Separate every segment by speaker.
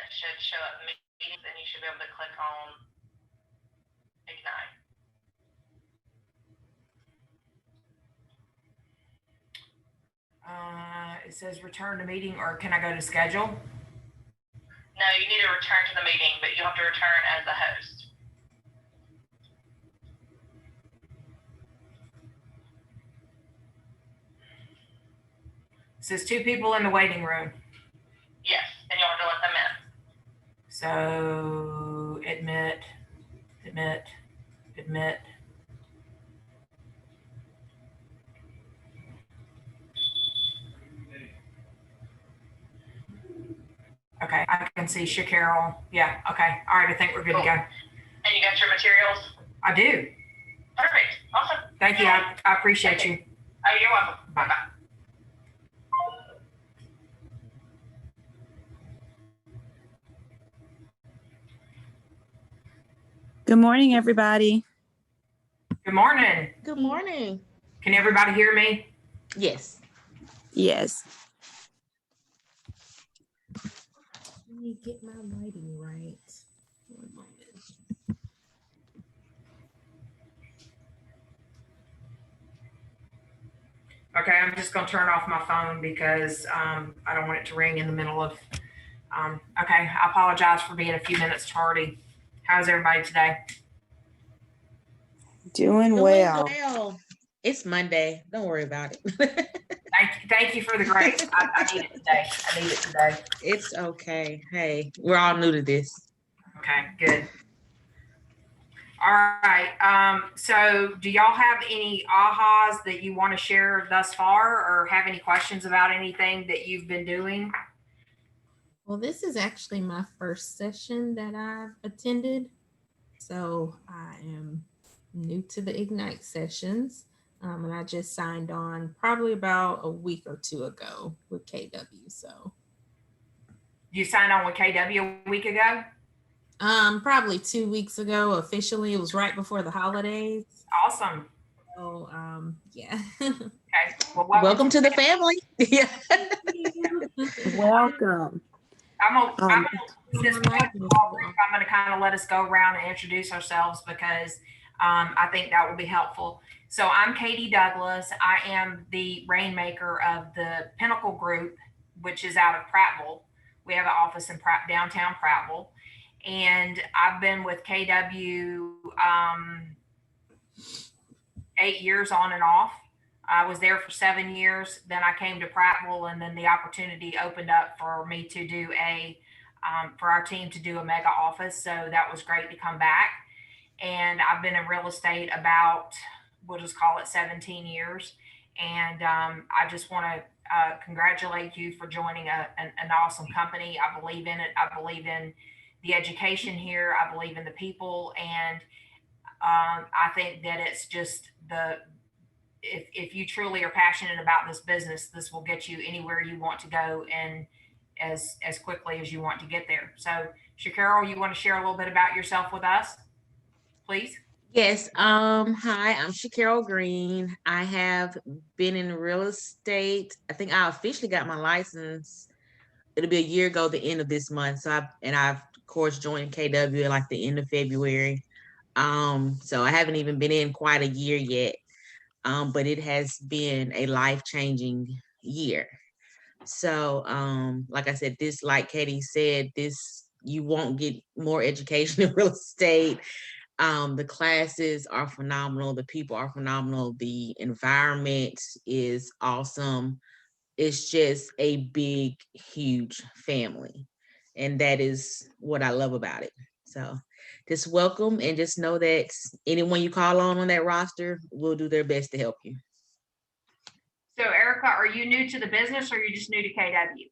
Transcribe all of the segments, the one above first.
Speaker 1: that should show up meetings, and you should be able to click on Ignite.
Speaker 2: It says return to meeting, or can I go to schedule?
Speaker 1: No, you need to return to the meeting, but you have to return as the host.
Speaker 2: It says 2 people in the waiting room.
Speaker 1: Yes, and you'll have to let them in.
Speaker 2: So admit. Okay, I can see Shacarol. Yeah, okay. All right, I think we're good to go.
Speaker 1: And you got your materials?
Speaker 2: I do.
Speaker 1: Perfect. Awesome.
Speaker 2: Thank you. I appreciate you.
Speaker 1: Oh, you're welcome.
Speaker 2: Bye.
Speaker 1: Bye.
Speaker 3: Good morning, everybody.
Speaker 2: Good morning.
Speaker 4: Good morning.
Speaker 2: Can everybody hear me?
Speaker 4: Yes.
Speaker 3: Yes.
Speaker 4: Let me get my lighting right. One moment.
Speaker 2: Okay, I'm just gonna turn off my phone because I don't want it to ring in the middle of, okay, I apologize for being a few minutes tardy. How's everybody today?
Speaker 3: Doing well.
Speaker 4: It's Monday. Don't worry about it.
Speaker 2: Thank you for the grace. I need it today.
Speaker 4: It's okay. Hey, we're all new to this.
Speaker 2: Okay, good. All right. So do y'all have any ahas that you want to share thus far, or have any questions about anything that you've been doing?
Speaker 5: Well, this is actually my first session that I've attended. So I am new to the Ignite sessions. And I just signed on probably about a week or 2 ago with KW. So
Speaker 2: You signed on with KW a week ago?
Speaker 5: Probably 2 weeks ago. Officially, it was right before the holidays.
Speaker 2: Awesome.
Speaker 5: So yeah.
Speaker 2: Okay. Well,
Speaker 4: welcome to the family. Yeah.
Speaker 3: Welcome.
Speaker 2: I'm gonna kind of let us go around and introduce ourselves because I think that will be helpful. So I'm Katie Douglas. I am the rainmaker of the Pinnacle Group, which is out of Prattville. We have an office in downtown Prattville. And I've been with KW 8 years on and off. I was there for 7 years. Then I came to Prattville, and then the opportunity opened up for me to do for our team to do a mega office. So that was great to come back. And I've been in real estate about, we'll just call it 17 years. And I just want to congratulate you for joining an awesome company. I believe in it. I believe in the education here. I believe in the people. And I think that it's just if you truly are passionate about this business, this will get you anywhere you want to go and as quickly as you want to get there. So Shacarol, you want to share a little bit about yourself with us, please?
Speaker 4: Yes. Hi, I'm Shacarol Green. I have been in real estate. I think I officially got my license. It'll be a year ago, the end of this month. So I've of course joined KW at like the end of February. So I haven't even been in quite a year yet. But it has been a life-changing year. So like I said, this, like Katie said, this, you won't get more education in real estate. The classes are phenomenal. The people are phenomenal. The environment is awesome. It's just a big, huge family. And that is what I love about it. So just welcome, and just know that anyone you call on that roster will do their best to help you.
Speaker 2: So Erica, are you new to the business, or are you just new to KW?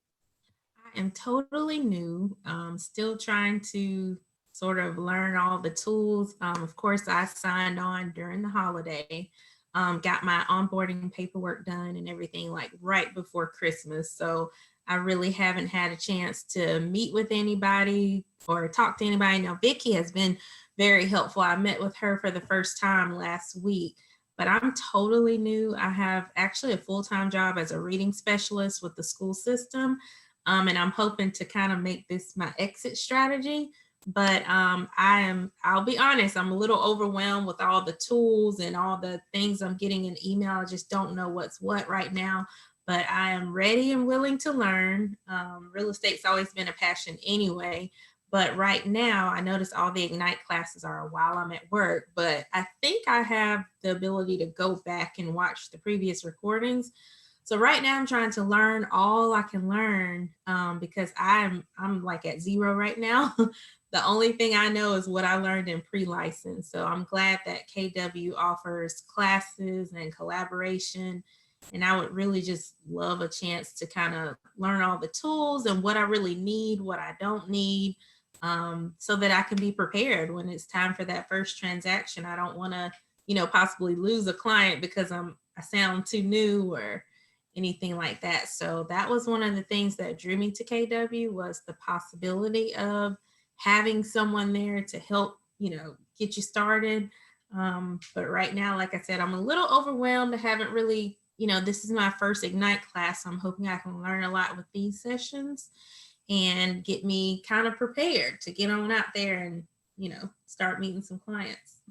Speaker 5: I am totally new. Still trying to sort of learn all the tools. Of course, I signed on during the holiday, got my onboarding paperwork done and everything like right before Christmas. So I really haven't had a chance to meet with anybody or talk to anybody. Now, Vicki has been very helpful. I met with her for the first time last week, but I'm totally new. I have actually a full-time job as a reading specialist with the school system. And I'm hoping to kind of make this my exit strategy. But I'll be honest, I'm a little overwhelmed with all the tools and all the things I'm getting in email. I just don't know what's what right now, but I am ready and willing to learn. Real estate's always been a passion anyway. But right now, I notice all the Ignite classes are while I'm at work, but I think I have the ability to go back and watch the previous recordings. So right now I'm trying to learn all I can learn because I'm like at zero right now. The only thing I know is what I learned in pre-license. So I'm glad that KW offers classes and collaboration. And I would really just love a chance to kind of learn all the tools and what I really need, what I don't need, so that I can be prepared when it's time for that first transaction. I don't want to, possibly lose a client because I sound too new or anything like that. So that was one of the things that drew me to KW, was the possibility of having someone there to help, get you started. But right now, like I said, I'm a little overwhelmed. I haven't really, this is my first Ignite class. I'm hoping I can learn a lot with these sessions and get me kind of prepared to get on out there and, start meeting some clients.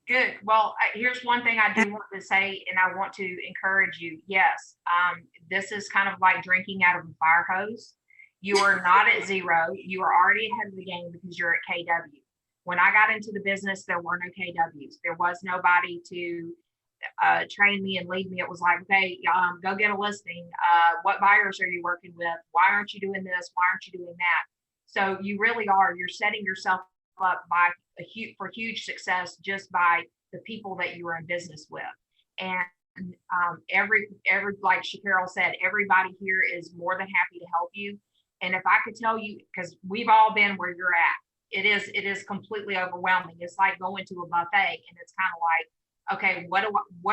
Speaker 2: Good. Well, here's one thing I do want to say, and I want to encourage you. Yes, this is kind of like drinking out of a fire hose. You are not at zero. You are already ahead of the game because you're at KW. When I got into the business, there were no KWs. There was nobody to train me and lead me. It was like, okay, go get a listing. What buyers are you working with? Why aren't you doing this? Why aren't you doing that? So you really are. You're setting yourself up by for huge success just by the people that you are in business with. And every like Shakarol said, everybody here is more than happy to help you. And if I could tell you, because we've all been where you're at, it is completely overwhelming. It's like going to a buffet, and it's kind of like, okay, what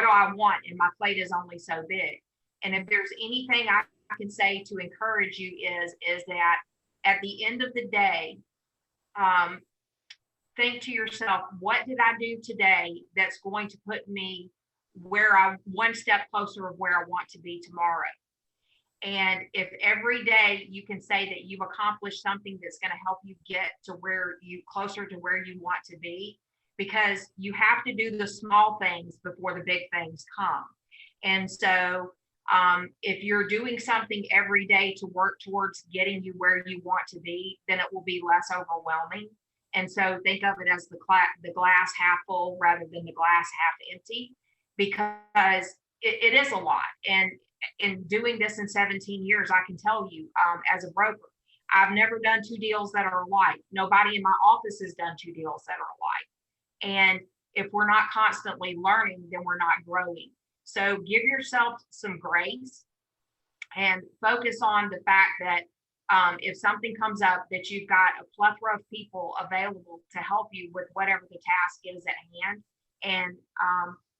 Speaker 2: do I want? And my plate is only so big. And if there's anything I can say to encourage you is that at the end of the day, think to yourself, what did I do today that's going to put me one step closer of where I want to be tomorrow? And if every day you can say that you've accomplished something that's going to help you get to closer to where you want to be, because you have to do the small things before the big things come. And so if you're doing something every day to work towards getting you where you want to be, then it will be less overwhelming. And so think of it as the glass half full rather than the glass half empty, because it is a lot. And in doing this in 17 years, I can tell you, as a broker, I've never done two deals that are alike. Nobody in my office has done two deals that are alike. And if we're not constantly learning, then we're not growing. So give yourself some grace and focus on the fact that if something comes up, that you've got a plethora of people available to help you with whatever the task is at hand. And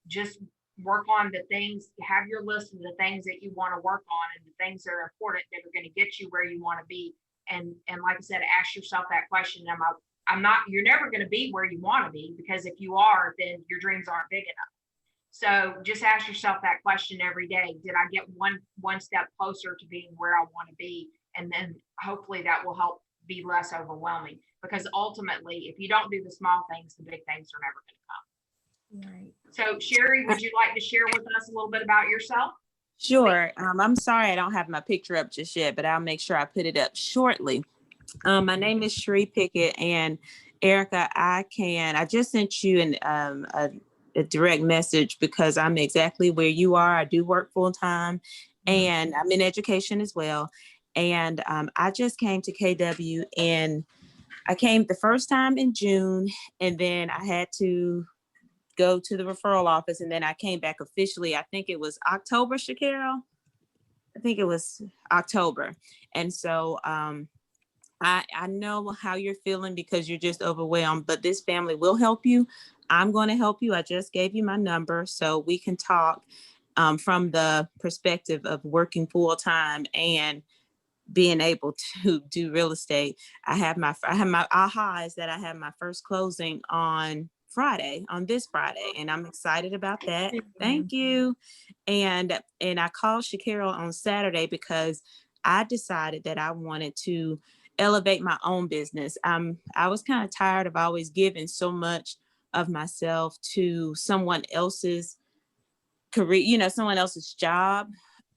Speaker 2: just work on the things, have your list of the things that you want to work on and the things that are important that are going to get you where you want to be. And like I said, ask yourself that question. You're never going to be where you want to be, because if you are, then your dreams aren't big enough. So just ask yourself that question every day. Did I get one step closer to being where I want to be? And then hopefully that will help be less overwhelming, because ultimately, if you don't do the small things, the big things are never going to come.
Speaker 5: Right.
Speaker 2: So Sherry, would you like to share with us a little bit about yourself?
Speaker 3: Sure. I'm sorry I don't have my picture up just yet, but I'll make sure I put it up shortly. My name is Sheree Pickett, and Erica, I just sent you a direct message because I'm exactly where you are. I do work full time, and I'm in education as well. And I just came to KW, and I came the first time in June, and then I had to go to the referral office, and then I came back officially. I think it was October, Shakarol. I think it was October. And so I know how you're feeling because you're just overwhelmed, but this family will help you. I'm going to help you. I just gave you my number so we can talk from the perspective of working full time and being able to do real estate. I have my aha is that I have my first closing on this Friday, and I'm excited about that. Thank you. And I called Shakarol on Saturday because I decided that I wanted to elevate my own business. I was kind of tired of always giving so much of myself to someone else's career, someone else's job,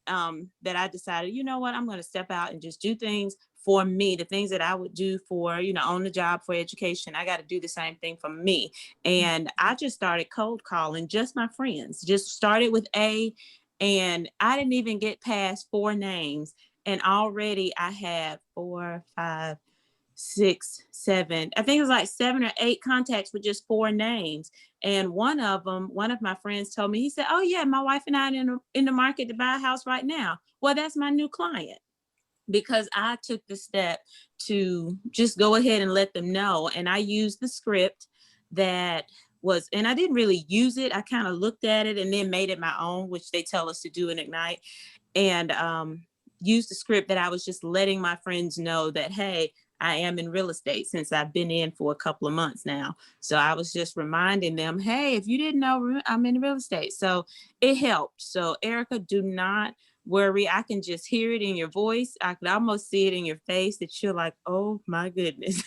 Speaker 3: that I decided, you know what, I'm going to step out and just do things for me, the things that I would do for, on the job for education. I got to do the same thing for me. And I just started cold calling just my friends, just started with and I didn't even get past 4 names. And already I have 4, 5, 6, 7, I think it was like 7 or 8 contacts with just 4 names. And one of my friends told me, he said, oh yeah, my wife and I are in the market to buy a house right now. Well, that's my new client, because I took the step to just go ahead and let them know. And I used the script that was, and I didn't really use it. I kind of looked at it and then made it my own, which they tell us to do in Ignite. And used the script that I was just letting my friends know that, hey, I am in real estate, since I've been in for a couple of months now. So I was just reminding them, hey, if you didn't know, I'm in real estate. So it helped. So Erica, do not worry. I can just hear it in your voice. I could almost see it in your face that you're like, oh my goodness,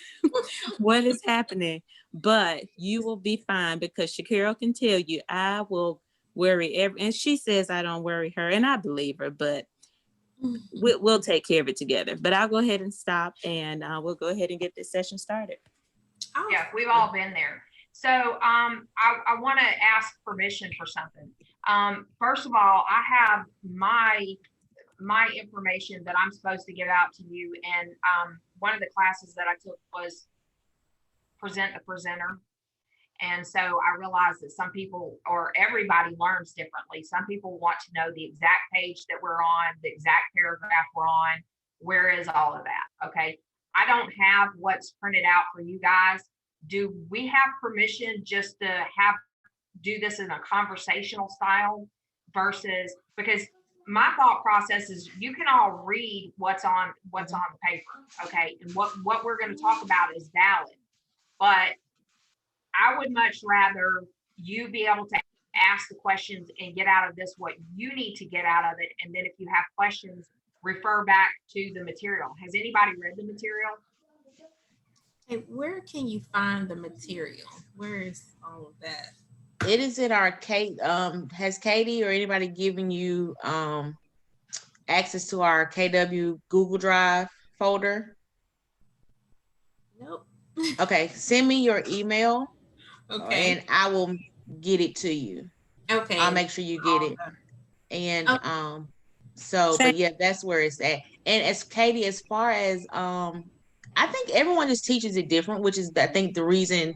Speaker 3: what is happening? But you will be fine, because Shakira can tell you, I will worry and she says I don't worry her, and I believe her, but we'll take care of it together. But I'll go ahead and stop, and we'll go ahead and get this session started.
Speaker 5: Oh,
Speaker 2: Yeah, we've all been there. So I want to ask permission for something. First of all, I have my information that I'm supposed to give out to you. And one of the classes that I took was Present the Presenter. And so I realized that some people, or everybody, learns differently. Some people want to know the exact page that we're on, the exact paragraph we're on. Where is all of that? Okay. I don't have what's printed out for you guys. Do we have permission just to do this in a conversational style versus, because my thought process is you can all read what's on the paper. Okay. And what we're going to talk about is valid, but I would much rather you be able to ask the questions and get out of this what you need to get out of it. And then if you have questions, refer back to the material. Has anybody read the material?
Speaker 5: hey, where can you find the material? Where is all of that?
Speaker 4: It is in our Kate. Has Katie or anybody given you access to our KW Google Drive folder?
Speaker 5: Nope.
Speaker 4: Okay, send me your email
Speaker 5: Okay.
Speaker 4: and I will get it to you.
Speaker 5: Okay.
Speaker 4: I'll make sure you get it. And but yeah, that's where it's at. And as Katie, as far as I think everyone just teaches it different, which is I think the reason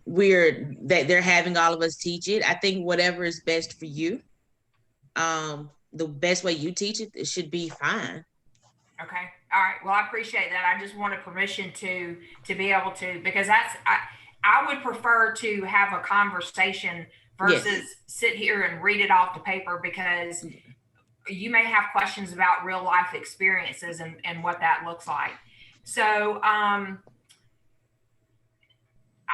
Speaker 4: that they're having all of us teach it. I think whatever is best for you, the best way you teach it, it should be fine.
Speaker 2: Okay. All right. Well, I appreciate that. I just wanted permission to be able to, because I would prefer to have a conversation versus sit here and read it off the paper, because you may have questions about real life experiences and what that looks like. So I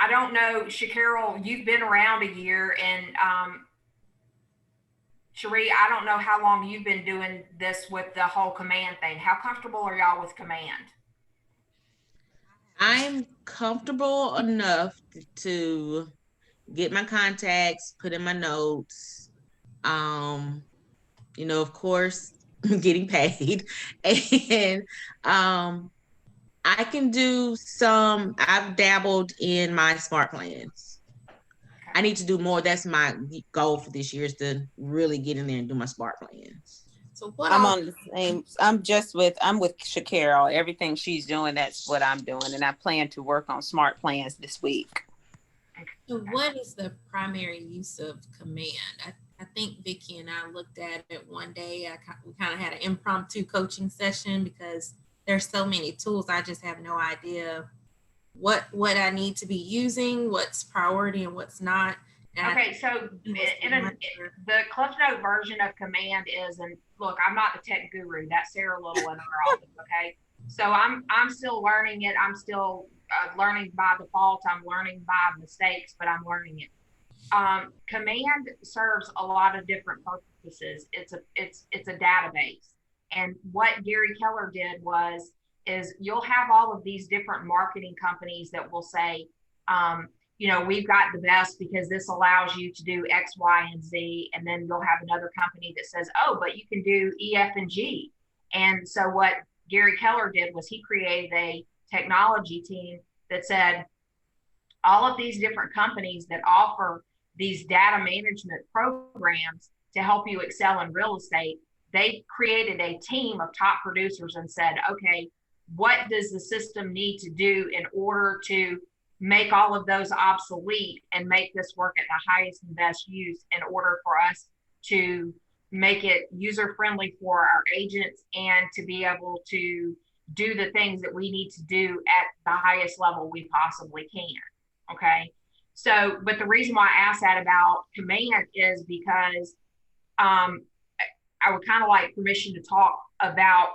Speaker 2: don't know, Shakira, you've been around a year, and Cherie, I don't know how long you've been doing this with the whole command thing. How comfortable are y'all with command?
Speaker 4: I'm comfortable enough to get my contacts, put in my notes. Of course, getting paid. And I can do I've dabbled in my smart plans. I need to do more. That's my goal for this year, is to really get in there and do my smart plans.
Speaker 5: So what
Speaker 3: I'm on the same. I'm with Shakira. Everything she's doing, that's what I'm doing, and I plan to work on smart plans this week.
Speaker 5: So what is the primary use of command? I think Vicki and I looked at it one day. We kind of had an impromptu coaching session, because there's so many tools. I just have no idea what I need to be using, what's priority and what's not. And
Speaker 2: okay, so the Cliff Note version of command is, and look, I'm not the tech guru. That's Sarah Little in our office. Okay, so I'm still learning it. I'm still learning by default. I'm learning by mistakes, but I'm learning it. Command serves a lot of different purposes. It's a database. And what Gary Keller did is you'll have all of these different marketing companies that will say, you know, we've got the best because this allows you to do X, Y, and Z. And then you'll have another company that says, oh, but you can do E, F, and G. And so what Gary Keller did was he created a technology team that said, all of these different companies that offer these data management programs to help you excel in real estate, they created a team of top producers and said, okay, what does the system need to do in order to make all of those obsolete and make this work at the highest and best use in order for us to make it user friendly for our agents and to be able to do the things that we need to do at the highest level we possibly can. Okay. So, but the reason why I asked that about Command is because I would kind of like permission to talk about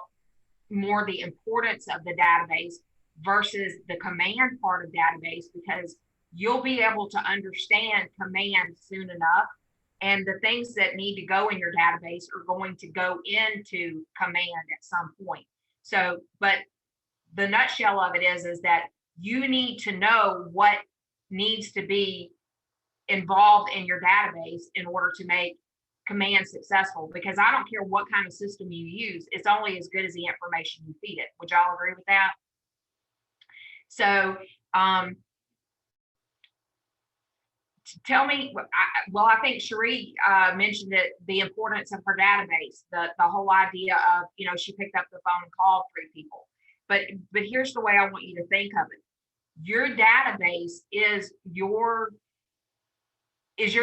Speaker 2: more the importance of the database versus the Command part of database, because you'll be able to understand Command soon enough. And the things that need to go in your database are going to go into Command at some point. So, but the nutshell of it is that you need to know what needs to be involved in your database in order to make Command successful, because I don't care what kind of system you use, it's only as good as the information you feed it. Would y'all agree with that? So tell me, I think Cherie mentioned it, the importance of her database, the whole idea of, you know, she picked up the phone and called 3 people. But here's the way I want you to think of it. Your database is your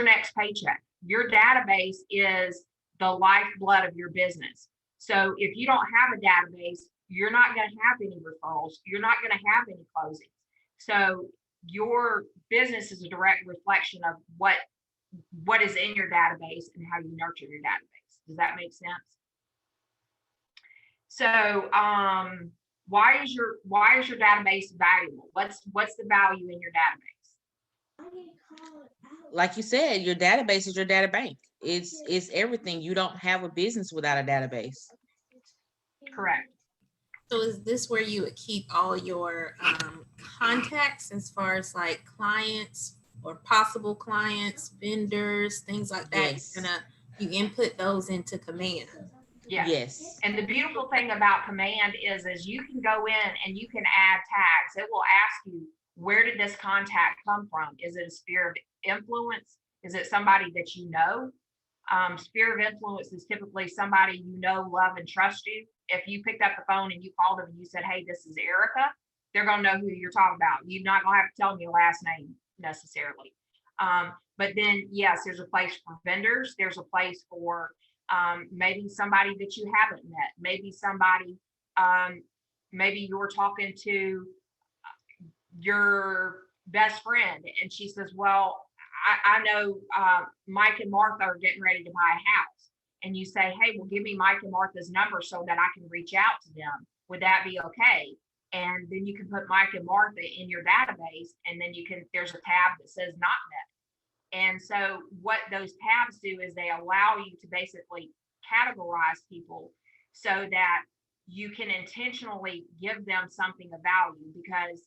Speaker 2: next paycheck. Your database is the lifeblood of your business. So if you don't have a database, you're not going to have any referrals. You're not going to have any closings. So your business is a direct reflection of what is in your database and how you nurture your database. Does that make sense? So why is your database valuable? What's the value in your database?
Speaker 4: Like you said, your database is your data bank. It's everything. You don't have a business without a database.
Speaker 2: Correct.
Speaker 5: So is this where you would keep all your contacts as far as like clients or possible clients, vendors, things like that?
Speaker 4: Yes.
Speaker 5: You input those into Command.
Speaker 2: Yeah.
Speaker 4: Yes.
Speaker 2: And the beautiful thing about Command is you can go in and you can add tags. It will ask you, where did this contact come from? Is it a sphere of influence? Is it somebody that you know? Sphere of influence is typically somebody you know, love, and trust you. If you picked up the phone and you called them and you said, hey, this is Erica, they're going to know who you're talking about. You're not going to have to tell them your last name necessarily. But then, yes, there's a place for vendors. There's a place for maybe somebody that you haven't met. Maybe somebody, maybe you're talking to your best friend and she says, well, I know Mike and Martha are getting ready to buy a house. And you say, hey, well, give me Mike and Martha's number so that I can reach out to them. Would that be okay? And then you can put Mike and Martha in your database, and then there's a tab that says not met. And so what those tabs do is they allow you to basically categorize people so that you can intentionally give them something of value, because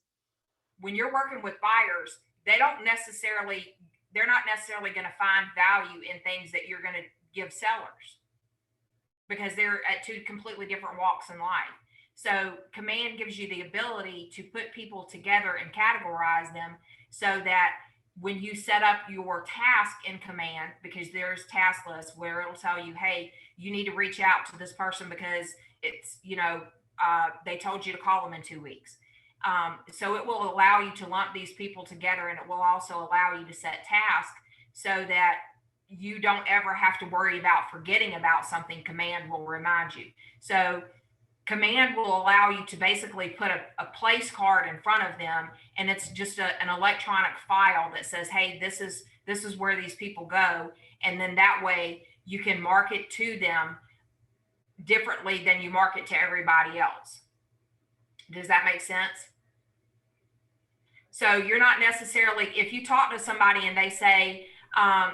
Speaker 2: when you're working with buyers, they're not necessarily going to find value in things that you're going to give sellers, because they're at 2 completely different walks in life. So Command gives you the ability to put people together and categorize them so that when you set up your task in Command, because there's task lists where it'll tell you, hey, you need to reach out to this person because it's, they told you to call them in 2 weeks. So it will allow you to lump these people together, and it will also allow you to set tasks so that you don't ever have to worry about forgetting about something. Command will remind you. So Command will allow you to basically put a place card in front of them, and it's just an electronic file that says, hey, this is where these people go. And then that way you can market to them differently than you market to everybody else. Does that make sense? So you're not necessarily, if you talk to somebody and they say,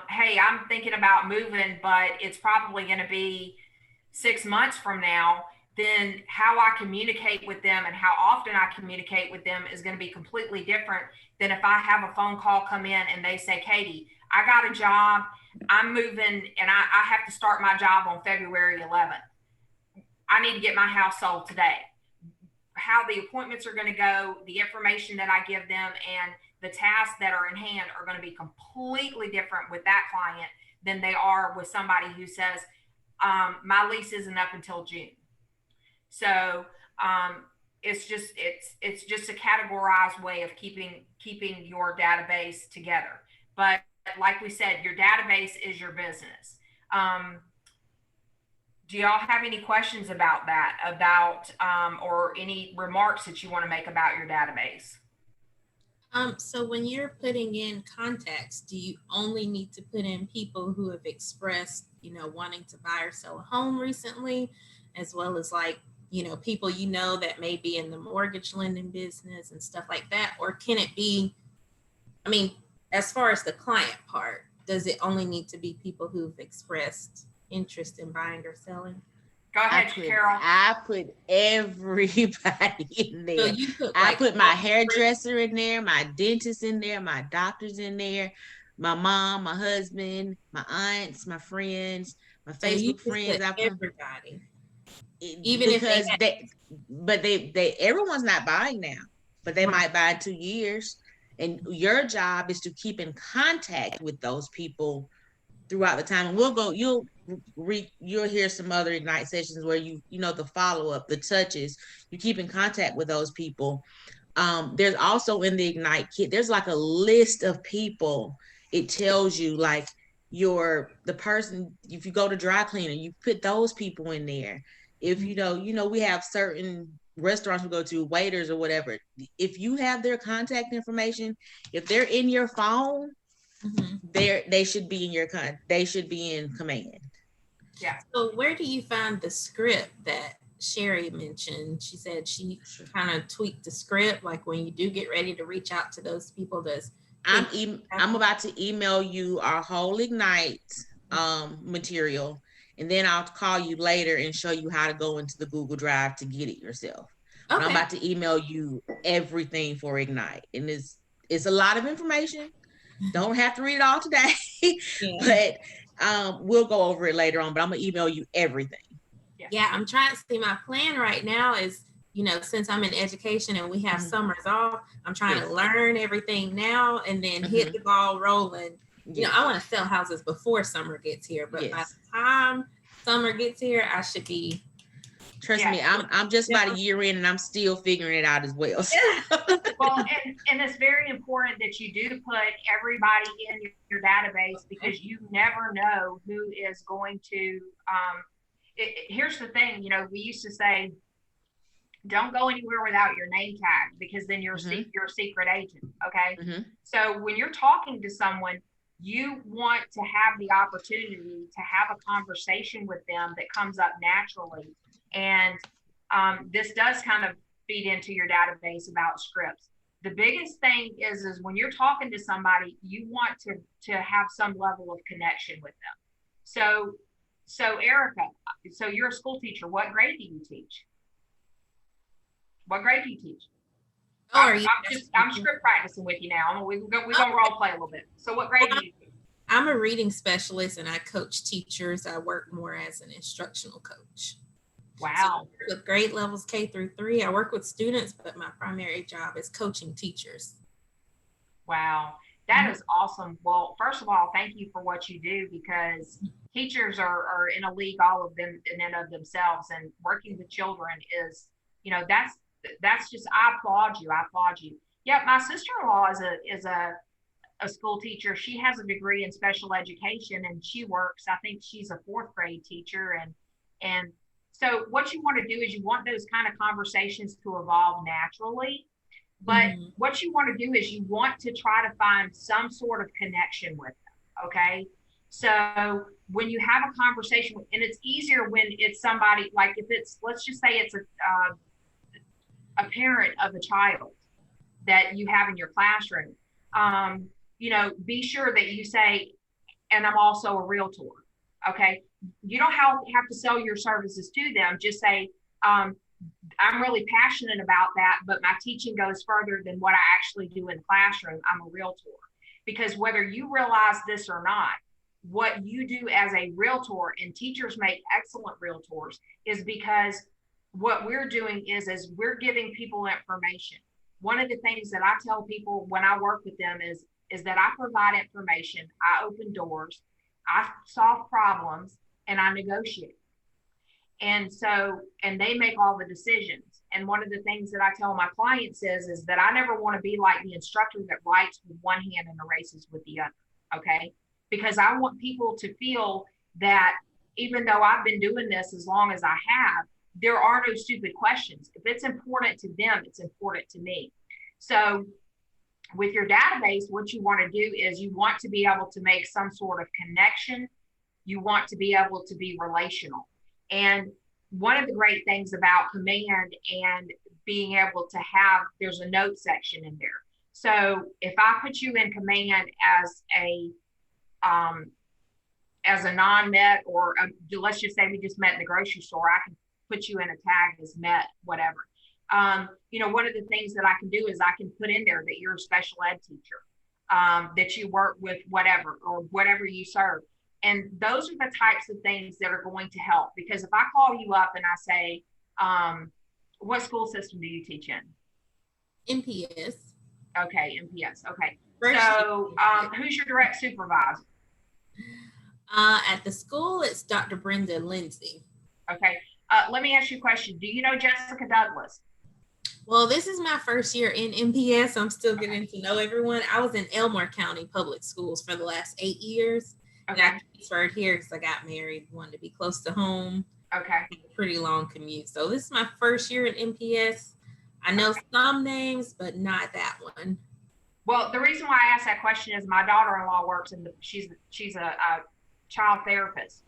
Speaker 2: hey, I'm thinking about moving, but it's probably going to be 6 months from now, then how I communicate with them and how often I communicate with them is going to be completely different than if I have a phone call come in and they say, Katie, I got a job, I'm moving, and I have to start my job on February 11th. I need to get my house sold today. How the appointments are going to go, the information that I give them, and the tasks that are in hand are going to be completely different with that client than they are with somebody who says, my lease isn't up until June. So it's just a categorized way of keeping your database together. But like we said, your database is your business. Do y'all have any questions about that, or any remarks that you want to make about your database?
Speaker 5: So when you're putting in contacts, do you only need to put in people who have expressed, wanting to buy or sell a home recently, as well as people that may be in the mortgage lending business and stuff like that? Or can it be, as far as the client part, does it only need to be people who've expressed interest in buying or selling?
Speaker 2: Go ahead, Carol.
Speaker 4: I put everybody in there.
Speaker 5: So you put
Speaker 4: I put my hairdresser in there, my dentist in there, my doctors in there, my mom, my husband, my aunts, my friends, my Facebook friends. I put
Speaker 5: everybody. Even because
Speaker 4: they everyone's not buying now, but they might buy in 2 years. And your job is to keep in contact with those people throughout the time. And you'll hear some other Ignite sessions where the follow-up, the touches, you keep in contact with those people. There's also in the Ignite kit, there's like a list of people. It tells you the person, if you go to dry cleaner, you put those people in there. If we have certain restaurants we go to, waiters or whatever, if you have their contact information, if they're in your phone, they should be in command.
Speaker 2: Yeah.
Speaker 5: So where do you find the script that Sherry mentioned? She said she kind of tweaked the script, like when you do get ready to reach out to those people. I'm about to email you our whole Ignite
Speaker 4: material, and then I'll call you later and show you how to go into the Google Drive to get it yourself. Okay. But I'm about to email you everything for Ignite, and it's a lot of information. Don't have to read it all today, but we'll go over it later on. But I'm gonna email you everything.
Speaker 5: Yeah, I'm trying to see. My plan right now is, since I'm in education and we have summers off, I'm trying to learn everything now and then hit the ball rolling. I want to sell houses before summer gets here, but by the time summer gets here, I should be.
Speaker 4: Trust me, I'm just about a year in and I'm still figuring it out as well.
Speaker 2: Well, and it's very important that you do put everybody in your database, because you never know who is going to, here's the thing, we used to say, don't go anywhere without your name tag, because then you're a secret agent. Okay. So when you're talking to someone, you want to have the opportunity to have a conversation with them that comes up naturally. And this does kind of feed into your database about scripts. The biggest thing is when you're talking to somebody, you want to have some level of connection with them. So Erica, so you're a school teacher. What grade do you teach? What grade do you teach? I'm script practicing with you now. We're gonna role play a little bit. So what grade do you teach?
Speaker 5: I'm a reading specialist and I coach teachers. I work more as an instructional coach.
Speaker 2: Wow.
Speaker 5: So with grade levels K through 3, I work with students, but my primary job is coaching teachers.
Speaker 2: Wow. That is awesome. Well, first of all, thank you for what you do, because teachers are in a league all of them in and of themselves, and working with children is, that's just, I applaud you. Yeah. My sister-in-law is a school teacher. She has a degree in special education and she works, I think she's a 4th grade teacher. And so what you want to do is you want those kind of conversations to evolve naturally. But what you want to do is you want to try to find some sort of connection with them. Okay. So when you have a conversation, and it's easier when it's somebody, like if it's, let's just say it's a parent of a child that you have in your classroom, be sure that you say, and I'm also a realtor. Okay. you don't have to sell your services to them. Just say, I'm really passionate about that, but my teaching goes further than what I actually do in the classroom. I'm a realtor. Because whether you realize this or not, what you do as a realtor, and teachers make excellent realtors, is because what we're doing is we're giving people information. One of the things that I tell people when I work with them is that I provide information, I open doors, I solve problems, and I negotiate. And so, and they make all the decisions. And one of the things that I tell my clients is that I never want to be like the instructor that writes with one hand and erases with the other. Okay. Because I want people to feel that even though I've been doing this as long as I have, there are no stupid questions. If it's important to them, it's important to me. So with your database, what you want to do is you want to be able to make some sort of connection. You want to be able to be relational. And one of the great things about Command and being able to have, there's a note section in there. So if I put you in Command as a non-met, or let's just say we just met in the grocery store, I can put you in a tag as met, whatever. One of the things that I can do is I can put in there that you're a special ed teacher, that you work with whatever, or whatever you serve. And those are the types of things that are going to help. Because if I call you up and I say, what school system do you teach in?
Speaker 5: MPS.
Speaker 2: Okay, MPS. Okay.
Speaker 5: First
Speaker 2: So who's your direct supervisor?
Speaker 5: At the school, it's Dr. Brenda Lindsay.
Speaker 2: Okay. Let me ask you a question. Do you know Jessica Douglas?
Speaker 5: Well, this is my first year in MPS. I'm still getting to know everyone. I was in Elmore County Public Schools for the last 8 years.
Speaker 2: Okay.
Speaker 5: And I transferred here because I got married, wanted to be close to home.
Speaker 2: Okay.
Speaker 5: Pretty long commute. So this is my first year in MPS. I know some names, but not that one.
Speaker 2: Well, the reason why I asked that question is my daughter-in-law works she's a child therapist.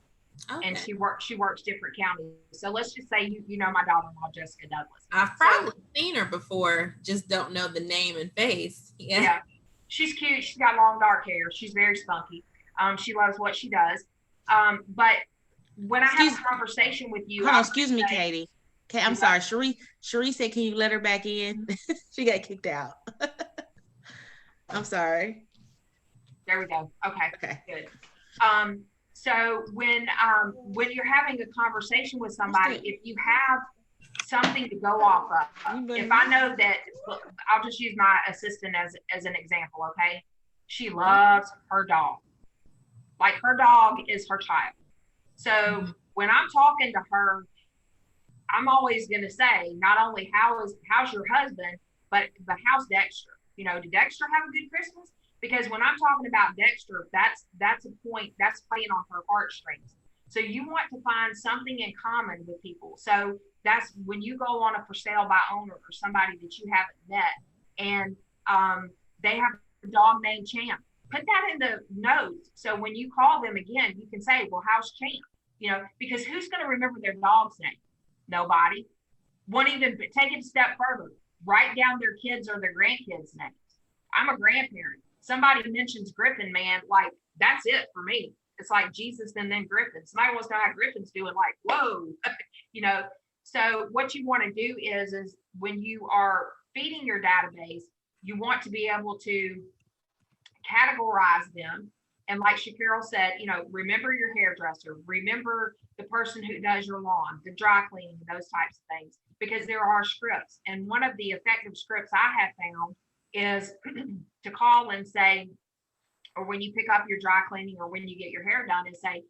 Speaker 5: Okay.
Speaker 2: And she works different counties. So let's just say you know my daughter-in-law, Jessica Douglas.
Speaker 5: I've probably seen her before, just don't know the name and face.
Speaker 2: Yeah. She's cute. She's got long dark hair. She's very spunky. She loves what she does. But when I have a conversation with you,
Speaker 4: excuse me, Katie. Okay, I'm sorry. Cherie said, can you let her back in? She got kicked out. I'm sorry.
Speaker 2: There we go. Okay.
Speaker 4: Okay.
Speaker 2: Good. So when you're having a conversation with somebody, if you have something to go off of, if I know that, I'll just use my assistant as an example, okay? She loves her dog. Like, her dog is her child. So when I'm talking to her, I'm always going to say, not only how's your husband, but how's Dexter? Did Dexter have a good Christmas? Because when I'm talking about Dexter, that's a point, that's playing on her heartstrings. So you want to find something in common with people. So that's when you go on a for sale by owner or somebody that you haven't met, and they have a dog named Champ. Put that in the notes. So when you call them again, you can say, well, how's Champ? Because who's going to remember their dog's name? Nobody. Won't even take it a step further. Write down their kids or their grandkids' names. I'm a grandparent. Somebody mentions Griffin, man, like, that's it for me. It's like Jesus and then Griffin. Somebody wants to know how Griffin's doing, like, whoa. So what you want to do is when you are feeding your database, you want to be able to categorize them. And like Shakira said, remember your hairdresser, remember the person who does your lawn, the dry cleaning, those types of things, because there are scripts. And one of the effective scripts I have found is to call and say, or when you pick up your dry cleaning or when you get your hair done, and say,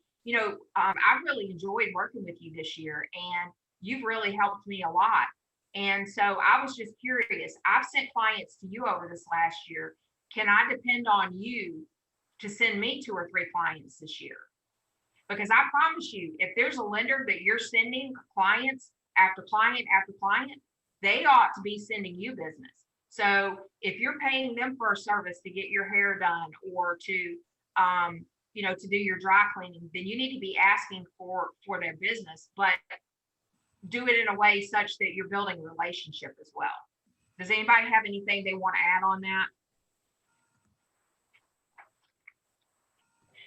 Speaker 2: I've really enjoyed working with you this year, and you've really helped me a lot. And so I was just curious. I've sent clients to you over this last year. Can I depend on you to send me 2 or 3 clients this year? Because I promise you, if there's a lender that you're sending clients after client after client, they ought to be sending you business. So if you're paying them for a service to get your hair done, or to do your dry cleaning, then you need to be asking for their business, but do it in a way such that you're building a relationship as well. Does anybody have anything they want to add on that?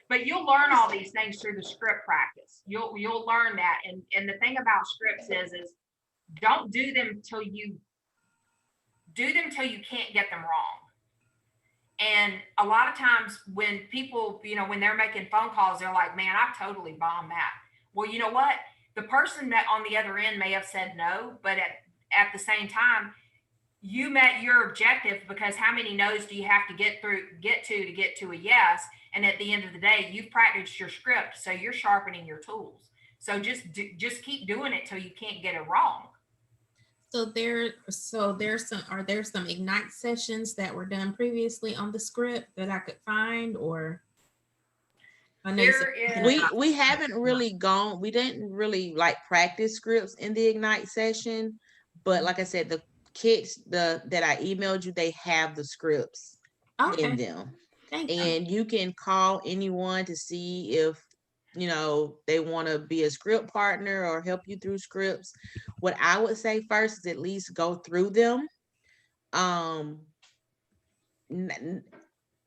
Speaker 2: But you'll learn all these things through the script practice. You'll learn that. And the thing about scripts is don't do them till you can't get them wrong. And a lot of times when people, when they're making phone calls, they're like, man, I totally bombed that. Well, you know what? The person that on the other end may have said no, but at the same time, you met your objective, because how many no's do you have to get to a yes? And at the end of the day, you've practiced your script, so you're sharpening your tools. So just keep doing it till you can't get it wrong.
Speaker 5: So are there some Ignite sessions that were done previously on the script that I could find, or? I know you said-
Speaker 4: We haven't really gone, we didn't really like practice scripts in the Ignite session, but like I said, the kits that I emailed you, they have the scripts in
Speaker 5: Okay,
Speaker 4: them.
Speaker 5: thank you.
Speaker 4: And you can call anyone to see if they want to be a script partner or help you through scripts. What I would say first is at least go through them.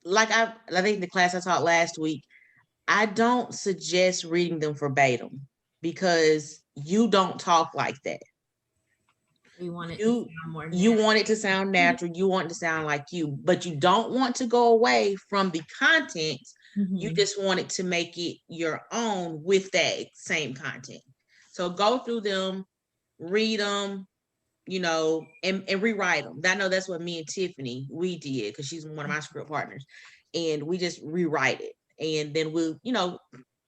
Speaker 4: Like I think the class I taught last week, I don't suggest reading them verbatim because you don't talk like that.
Speaker 5: We want it to sound more
Speaker 4: You
Speaker 5: natural.
Speaker 4: want it to sound natural. You want it to sound like you, but you don't want to go away from the content. You
Speaker 5: Mhm.
Speaker 4: just want it to make it your own with that same content. So go through them, read them, and rewrite them. I know that's what me and Tiffany, we did, because she's one of my script partners. And we just rewrite it. And then we'll,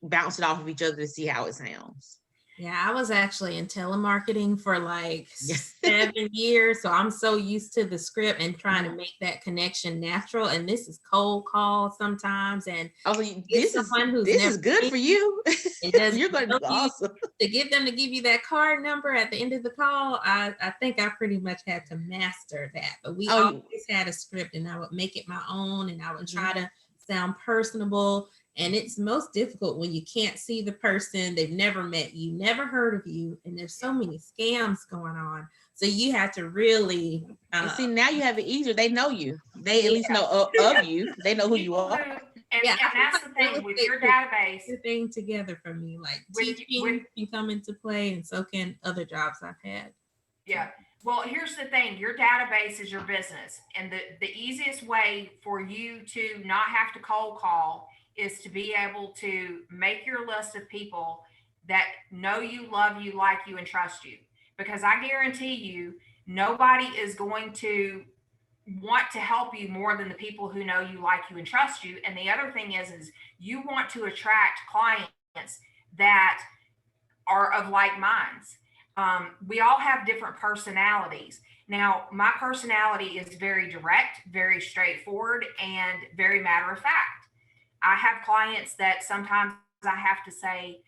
Speaker 4: bounce it off of each other to see how it sounds.
Speaker 5: Yeah, I was actually in telemarketing for like
Speaker 4: Yeah.
Speaker 5: 7 years. So I'm so used to the script and trying to make that connection natural. And this is cold call sometimes. And
Speaker 4: This is good for you. You're going to do awesome.
Speaker 5: To get them to give you that card number at the end of the call, I think I pretty much had to master that. But we always had a script, and I would make it my own, and I would try to sound personable. And it's most difficult when you can't see the person, they've never met you, never heard of you, and there's so many scams going on. So you have to really
Speaker 4: see, now you have it easier. They know you. They at least know of you. They know who you are.
Speaker 2: And that's the thing with your database.
Speaker 5: The thing together for me, like teaching can come into play, and so can other jobs I've had.
Speaker 2: Yeah. Well, here's the thing. Your database is your business. And the easiest way for you to not have to cold call is to be able to make your list of people that know you, love you, like you, and trust you. Because I guarantee you, nobody is going to want to help you more than the people who know you, like you, and trust you. And the other thing is you want to attract clients that are of like minds. We all have different personalities. Now, my personality is very direct, very straightforward, and very matter of fact. I have clients that sometimes I have to say,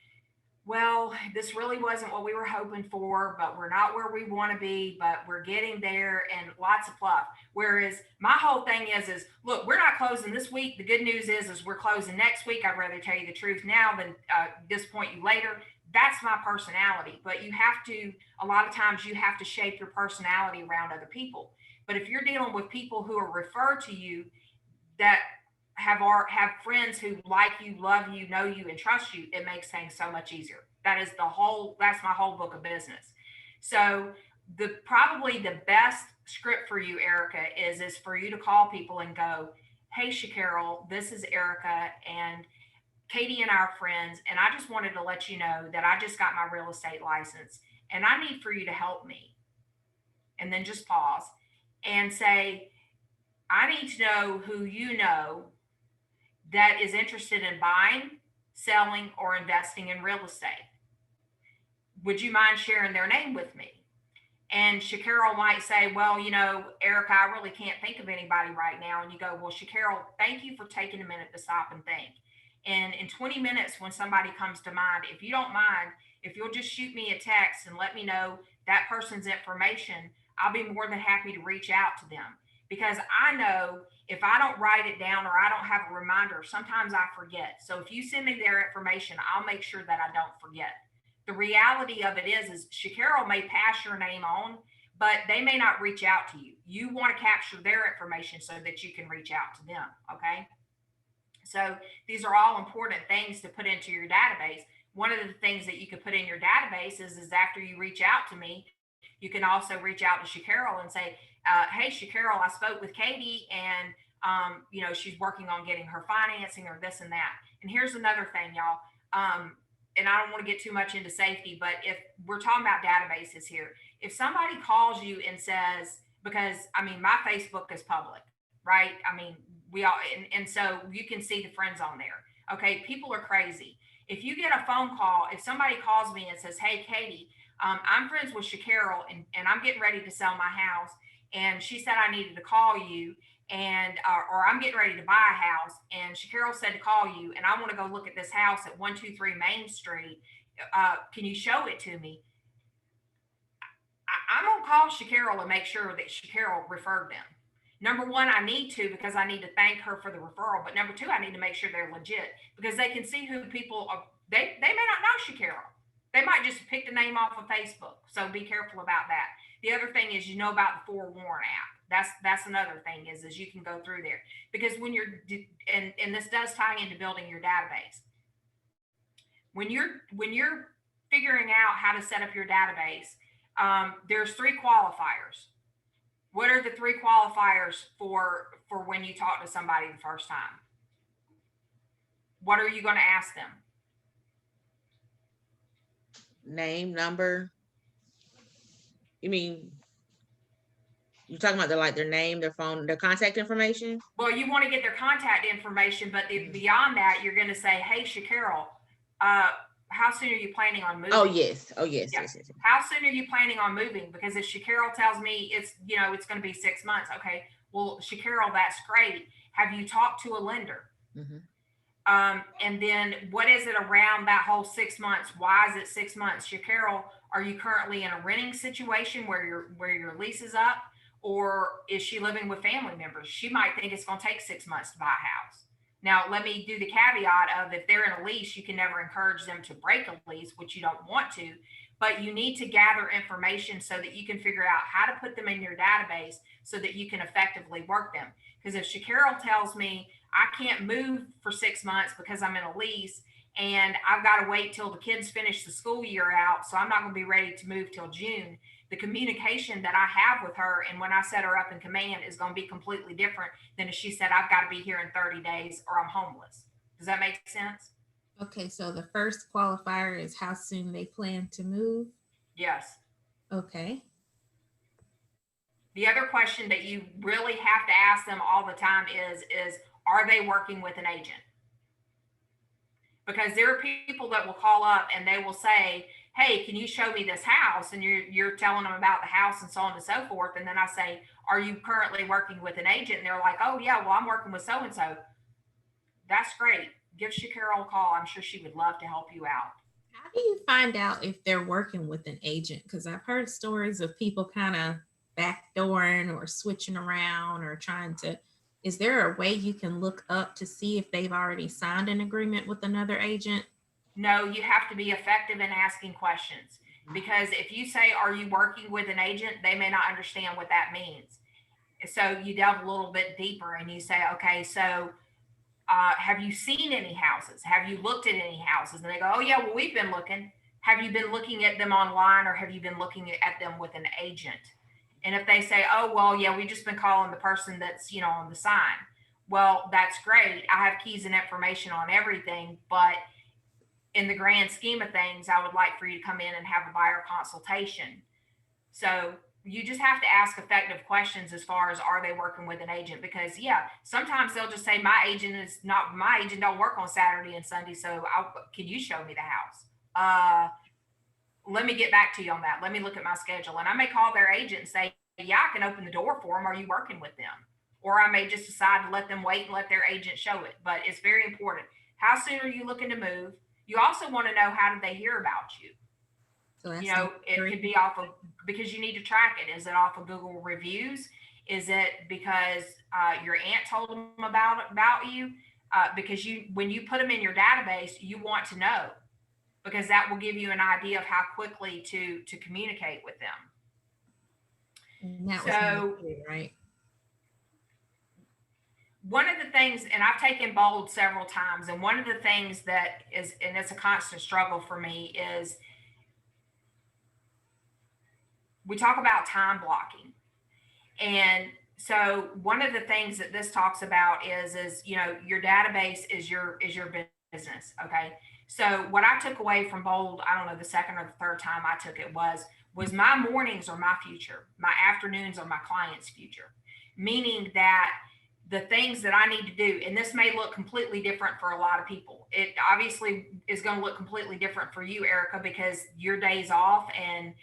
Speaker 2: well, this really wasn't what we were hoping for, but we're not where we want to be, but we're getting there, and lots of fluff. Whereas my whole thing is look, we're not closing this week. The good news is we're closing next week. I'd rather tell you the truth now than disappoint you later. That's my personality. But a lot of times you have to shape your personality around other people. But if you're dealing with people who are referred to you that have friends who like you, love you, know you, and trust you, it makes things so much easier. That's my whole book of business. So probably the best script for you, Erica, is for you to call people and go, hey, Shacarol, this is Erica, and Katie and our friends, and I just wanted to let you know that I just got my real estate license, and I need for you to help me. And then just pause and say, I need to know who you know that is interested in buying, selling, or investing in real estate. Would you mind sharing their name with me? And Shacarol might say, well, Erica, I really can't think of anybody right now. And you go, well, Shacarol, thank you for taking a minute to stop and think. And in 20 minutes, when somebody comes to mind, if you don't mind, if you'll just shoot me a text and let me know that person's information, I'll be more than happy to reach out to them. Because I know if I don't write it down or I don't have a reminder, sometimes I forget. So if you send me their information, I'll make sure that I don't forget. The reality of it is Shacarol may pass your name on, but they may not reach out to you. You want to capture their information so that you can reach out to them. Okay. So these are all important things to put into your database. One of the things that you could put in your database is after you reach out to me, you can also reach out to Shacarol and say, hey, Shacarol, I spoke with Katie and, she's working on getting her financing or this and that. And here's another thing, y'all. And I don't want to get too much into safety, but if we're talking about databases here, if somebody calls you and says, because my Facebook is public, right? We all, and so you can see the friends on there. Okay. People are crazy. If you get a phone call, if somebody calls me and says, hey, Katie, I'm friends with Shacarol and I'm getting ready to sell my house. And she said I needed to call you and, or I'm getting ready to buy a house. And Shacarol said to call you and I want to go look at this house at 123 Main Street. Can you show it to me? I'm going to call Shacarol and make sure that Shacarol referred them. Number one, I need to because I need to thank her for the referral. But number two, I need to make sure they're legit because they can see who people are. They may not know Shacarol. They might just pick the name off of Facebook. So be careful about that. The other thing is, about the Forewarn app. That's another thing is you can go through there because when you're, and this does tie into building your database. When you're figuring out how to set up your database, there's 3 qualifiers. What are the 3 qualifiers for when you talk to somebody the first time? What are you going to ask them?
Speaker 4: Name, number. You mean you're talking about their name, their phone, their contact information?
Speaker 2: Well, you want to get their contact information, but beyond that, you're going to say, hey, Shacarol, how soon are you planning on moving?
Speaker 4: Oh, yes.
Speaker 2: Yeah.
Speaker 4: Yes.
Speaker 2: How soon are you planning on moving? Because if Shacarol tells me it's going to be 6 months. Okay. Well, Shacarol, that's great. Have you talked to a lender?
Speaker 4: Mm-hmm.
Speaker 2: And then what is it around that whole 6 months? Why is it 6 months? Shacarol, are you currently in a renting situation where your lease is up? Or is she living with family members? She might think it's going to take 6 months to buy a house. Now, let me do the caveat of if they're in a lease, you can never encourage them to break a lease, which you don't want to, but you need to gather information so that you can figure out how to put them in your database so that you can effectively work them. Because if Shacarol tells me I can't move for 6 months because I'm in a lease and I've got to wait till the kids finish the school year out, so I'm not going to be ready to move till June, the communication that I have with her and when I set her up in command is going to be completely different than if she said, I've got to be here in 30 days or I'm homeless. Does that make sense?
Speaker 5: Okay, so the first qualifier is how soon they plan to move.
Speaker 2: Yes.
Speaker 5: Okay.
Speaker 2: The other question that you really have to ask them all the time is are they working with an agent? Because there are people that will call up and they will say, hey, can you show me this house? And you're telling them about the house and so on and so forth. And then I say, are you currently working with an agent? And they're like, oh yeah, well, I'm working with so-and-so. That's great. Give Shacarol a call. I'm sure she would love to help you out.
Speaker 5: How do you find out if they're working with an agent? Because I've heard stories of people kind of backdooring or switching around or trying to, is there a way you can look up to see if they've already signed an agreement with another agent?
Speaker 2: No, you have to be effective in asking questions because if you say, are you working with an agent? They may not understand what that means. So you delve a little bit deeper and you say, okay, so have you seen any houses? Have you looked at any houses? And they go, oh yeah, well, we've been looking. Have you been looking at them online or have you been looking at them with an agent? And if they say, oh, well, yeah, we've just been calling the person that's, on the sign. Well, that's great. I have keys and information on everything, but in the grand scheme of things, I would like for you to come in and have a buyer consultation. So you just have to ask effective questions as far as are they working with an agent? Because yeah, sometimes they'll just say my agent don't work on Saturday and Sunday. So can you show me the house? Let me get back to you on that. Let me look at my schedule. And I may call their agent and say, yeah, I can open the door for them. Are you working with them? Or I may just decide to let them wait and let their agent show it. But it's very important. How soon are you looking to move? You also want to know how did they hear about you?
Speaker 5: So that's
Speaker 2: It could be off of, because you need to track it. Is it off of Google reviews? Is it because your aunt told them about you? Because when you put them in your database, you want to know, because that will give you an idea of how quickly to communicate with them.
Speaker 5: And that was
Speaker 2: So,
Speaker 5: right.
Speaker 2: one of the things, and I've taken bold several times, and one of the things that is, and it's a constant struggle for me, is we talk about time blocking. And so one of the things that this talks about is, you know, your database is your business. Okay. So what I took away from bold, I don't know, the second or the third time I took it was my mornings are my future. My afternoons are my client's future. Meaning that the things that I need to do, and this may look completely different for a lot of people. It obviously is going to look completely different for you, Erica, because your days off and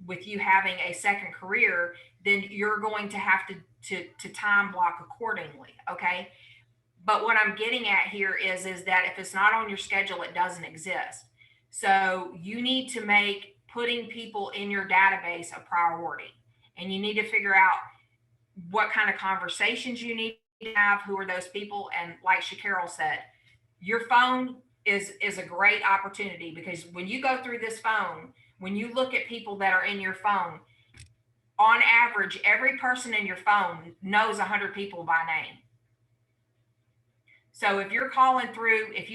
Speaker 2: with you having a second career, then you're going to have to time block accordingly. Okay. But what I'm getting at here is that if it's not on your schedule, it doesn't exist. So you need to make putting people in your database a priority, and you need to figure out what kind of conversations you need to have, who are those people. And like Shacarol said, your phone is a great opportunity, because when you go through this phone, when you look at people that are in your phone, on average, every person in your phone knows 100 people by name. So if you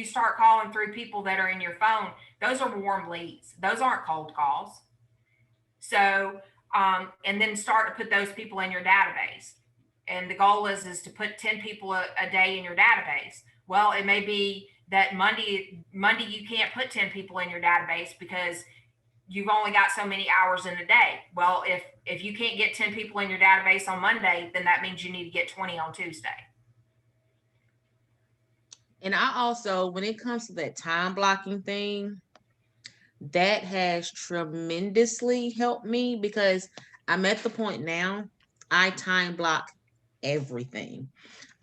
Speaker 2: start calling through people that are in your phone, those are warm leads. Those aren't cold calls. So, and then start to put those people in your database. And the goal is to put 10 people a day in your database. Well, it may be that Monday you can't put 10 people in your database because you've only got so many hours in a day. Well, if you can't get 10 people in your database on Monday, then that means you need to get 20 on Tuesday.
Speaker 4: And I also, when it comes to that time blocking thing, that has tremendously helped me, because I'm at the point now, I time block everything.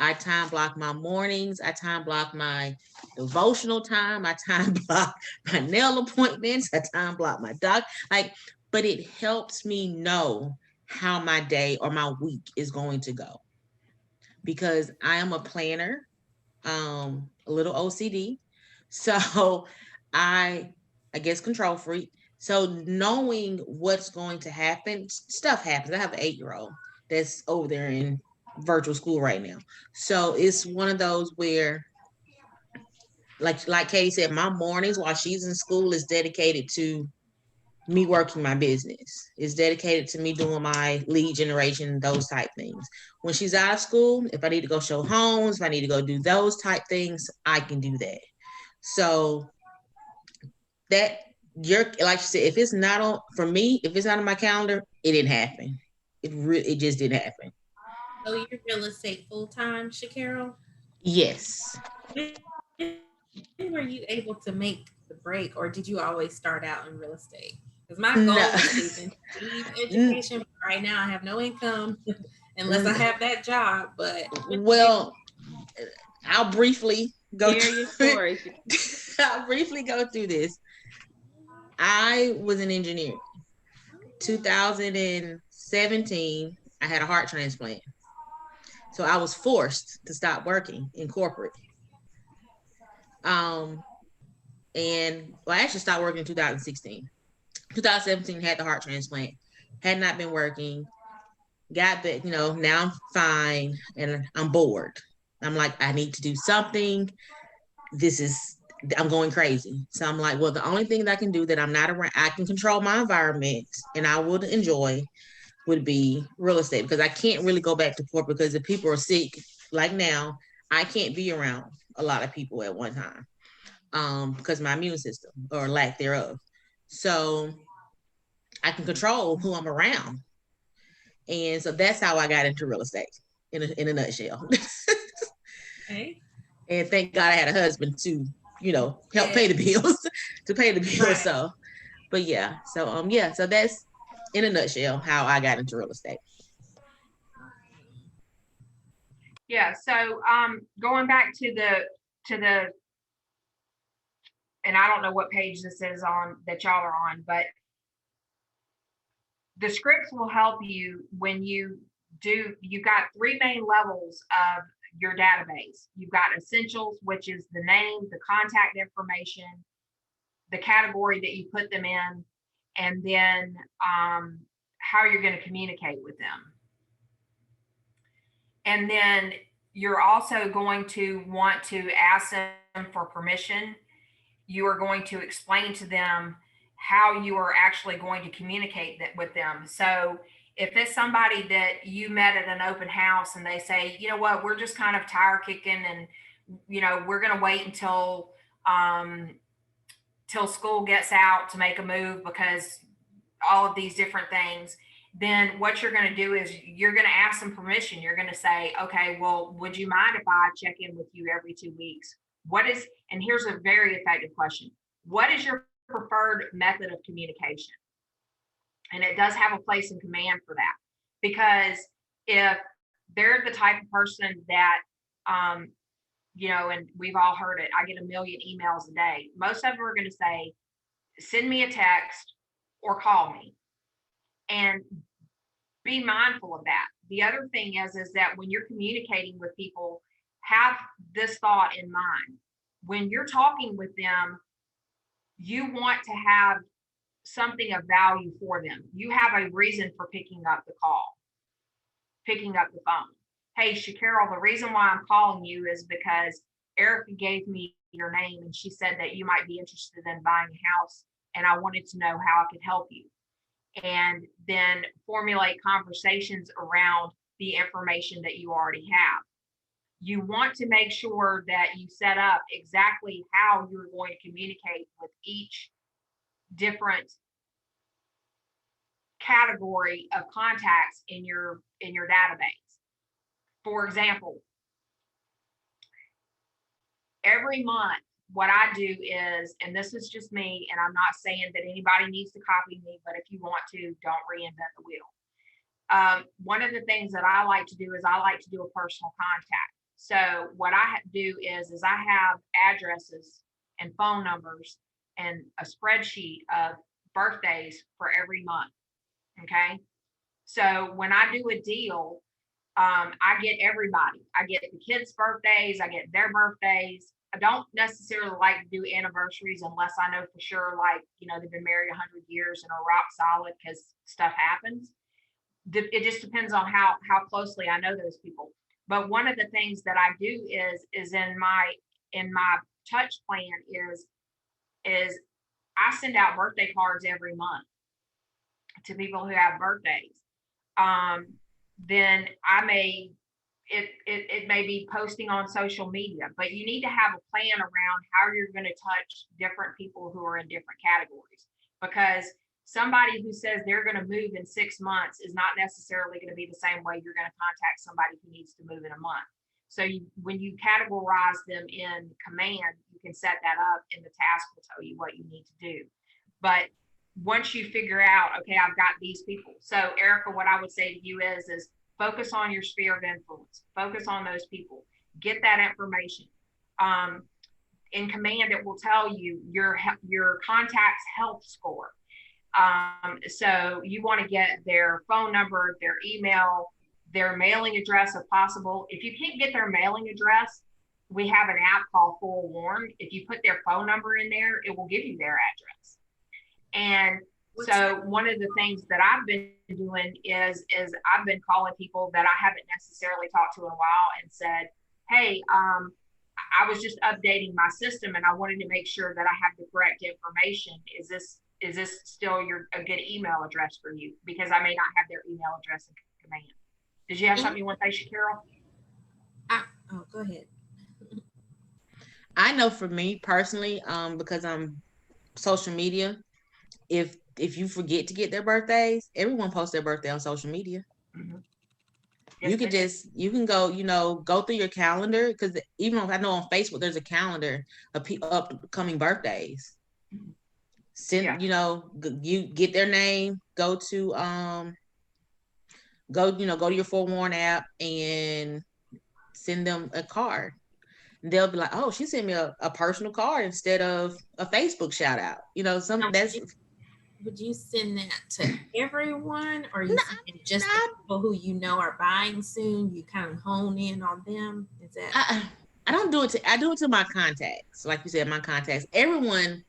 Speaker 4: I time block my mornings. I time block my devotional time. I time block my nail appointments. I time block my doc. But it helps me know how my day or my week is going to go, because I am a planner, a little OCD. So I guess control freak. So knowing what's going to happen, stuff happens. I have an 8-year-old that's over there in virtual school right now. So it's one of those where, like Katie said, my mornings while she's in school is dedicated to me working my business. It's dedicated to me doing my lead generation, those type things. When she's out of school, if I need to go show homes, if I need to go do those type things, I can do that. So that like you said, if it's not on for me, if it's not on my calendar, it didn't happen. It just didn't happen.
Speaker 5: So you're real estate full time, Shacarol?
Speaker 4: Yes.
Speaker 5: When were you able to make the break, or did you always start out in real estate? Because my
Speaker 4: No.
Speaker 5: goal is to achieve education. Right now, I have no income unless I have that job. But
Speaker 4: well, I'll briefly go.
Speaker 3: Share your story.
Speaker 4: I'll briefly go through this. I was an engineer. 2017, I had a heart transplant. So I was forced to stop working in corporate. And I actually stopped working in 2016. 2017 had the heart transplant, had not been working, got back, now I'm fine and I'm bored. I'm like, I need to do something. I'm going crazy. So I'm like, well, the only thing that I can do that I'm not around, I can control my environment and I would enjoy would be real estate, because I can't really go back to corporate, because if people are sick, like now, I can't be around a lot of people at one time because my immune system or lack thereof. So I can control who I'm around. And so that's how I got into real estate in a nutshell.
Speaker 5: okay.
Speaker 4: And thank God I had a husband to, help pay the bills,
Speaker 5: Right.
Speaker 4: So, but yeah, so that's in a nutshell how I got into real estate.
Speaker 2: Yeah. So going back to the and I don't know what page this is on that y'all are on, but the scripts will help you when you've got 3 main levels of your database. You've got essentials, which is the name, the contact information, the category that you put them in, and then how you're going to communicate with them. And then you're also going to want to ask them for permission. You are going to explain to them how you are actually going to communicate that with them. So if it's somebody that you met at an open house and they say, you know what, we're just kind of tire kicking and, you know, we're going to wait until till school gets out to make a move because all of these different things, then what you're going to do is you're going to ask them permission. You're going to say, okay, well, would you mind if I check in with you every 2 weeks? And here's a very effective question. What is your preferred method of communication? And it does have a place in command for that, because if they're the type of person that, you know, and we've all heard it, I get a million emails a day. Most of them are going to say, send me a text or call me, and be mindful of that. The other thing is that when you're communicating with people, have this thought in mind. When you're talking with them, you want to have something of value for them. You have a reason for picking up the call, picking up the phone. Hey, Shacarol, the reason why I'm calling you is because Erica gave me your name and she said that you might be interested in buying a house, and I wanted to know how I could help you. And then formulate conversations around the information that you already have. You want to make sure that you set up exactly how you're going to communicate with each different category of contacts in your database. For example, every month, what I do is, and this is just me, and I'm not saying that anybody needs to copy me, but if you want to, don't reinvent the wheel. One of the things that I like to do is I like to do a personal contact. So what I do is I have addresses and phone numbers and a spreadsheet of birthdays for every month. Okay. So when I do a deal, I get everybody. I get the kids' birthdays, I get their birthdays. I don't necessarily like to do anniversaries unless I know for sure, like, you know, they've been married 100 years and are rock solid, because stuff happens. It just depends on how closely I know those people. But one of the things that I do is in my touch plan is I send out birthday cards every month to people who have birthdays. Then I may, it may be posting on social media, but you need to have a plan around how you're going to touch different people who are in different categories, because somebody who says they're going to move in 6 months is not necessarily going to be the same way you're going to contact somebody who needs to move in a month. So when you categorize them in command, you can set that up, and the task will tell you what you need to do. But once you figure out, okay, I've got these people. So Erica, what I would say to you is focus on your sphere of influence, focus on those people, get that information. In command, it will tell you your contact's health score. So you want to get their phone number, their email, their mailing address if possible. If you can't get their mailing address, we have an app called Forewarn. If you put their phone number in there, it will give you their address. And so one of the things that I've been doing is I've been calling people that I haven't necessarily talked to in a while and said, hey, I was just updating my system and I wanted to make sure that I have the correct information. Is this still a good email address for you? Because I may not have their email address in command. Did you have something you want to say, Shacarol?
Speaker 5: Oh, go ahead.
Speaker 4: I know for me personally, because I'm social media, if you forget to get their birthdays, everyone posts their birthday on social media.
Speaker 2: Mm-hmm. Yes,
Speaker 4: You can go, go through your calendar, because even if I know on Facebook, there's a calendar of upcoming birthdays. Send, you get their name, go to your Forewarn app and send them a card. And they'll be like, oh, she sent me a personal card instead of a Facebook shout out.
Speaker 5: Would you send that to everyone, or you send just the people who you know are buying soon? You kind of hone in on them. Is that?
Speaker 4: I don't do it I do it to my contacts. Like you said, my contacts. Everyone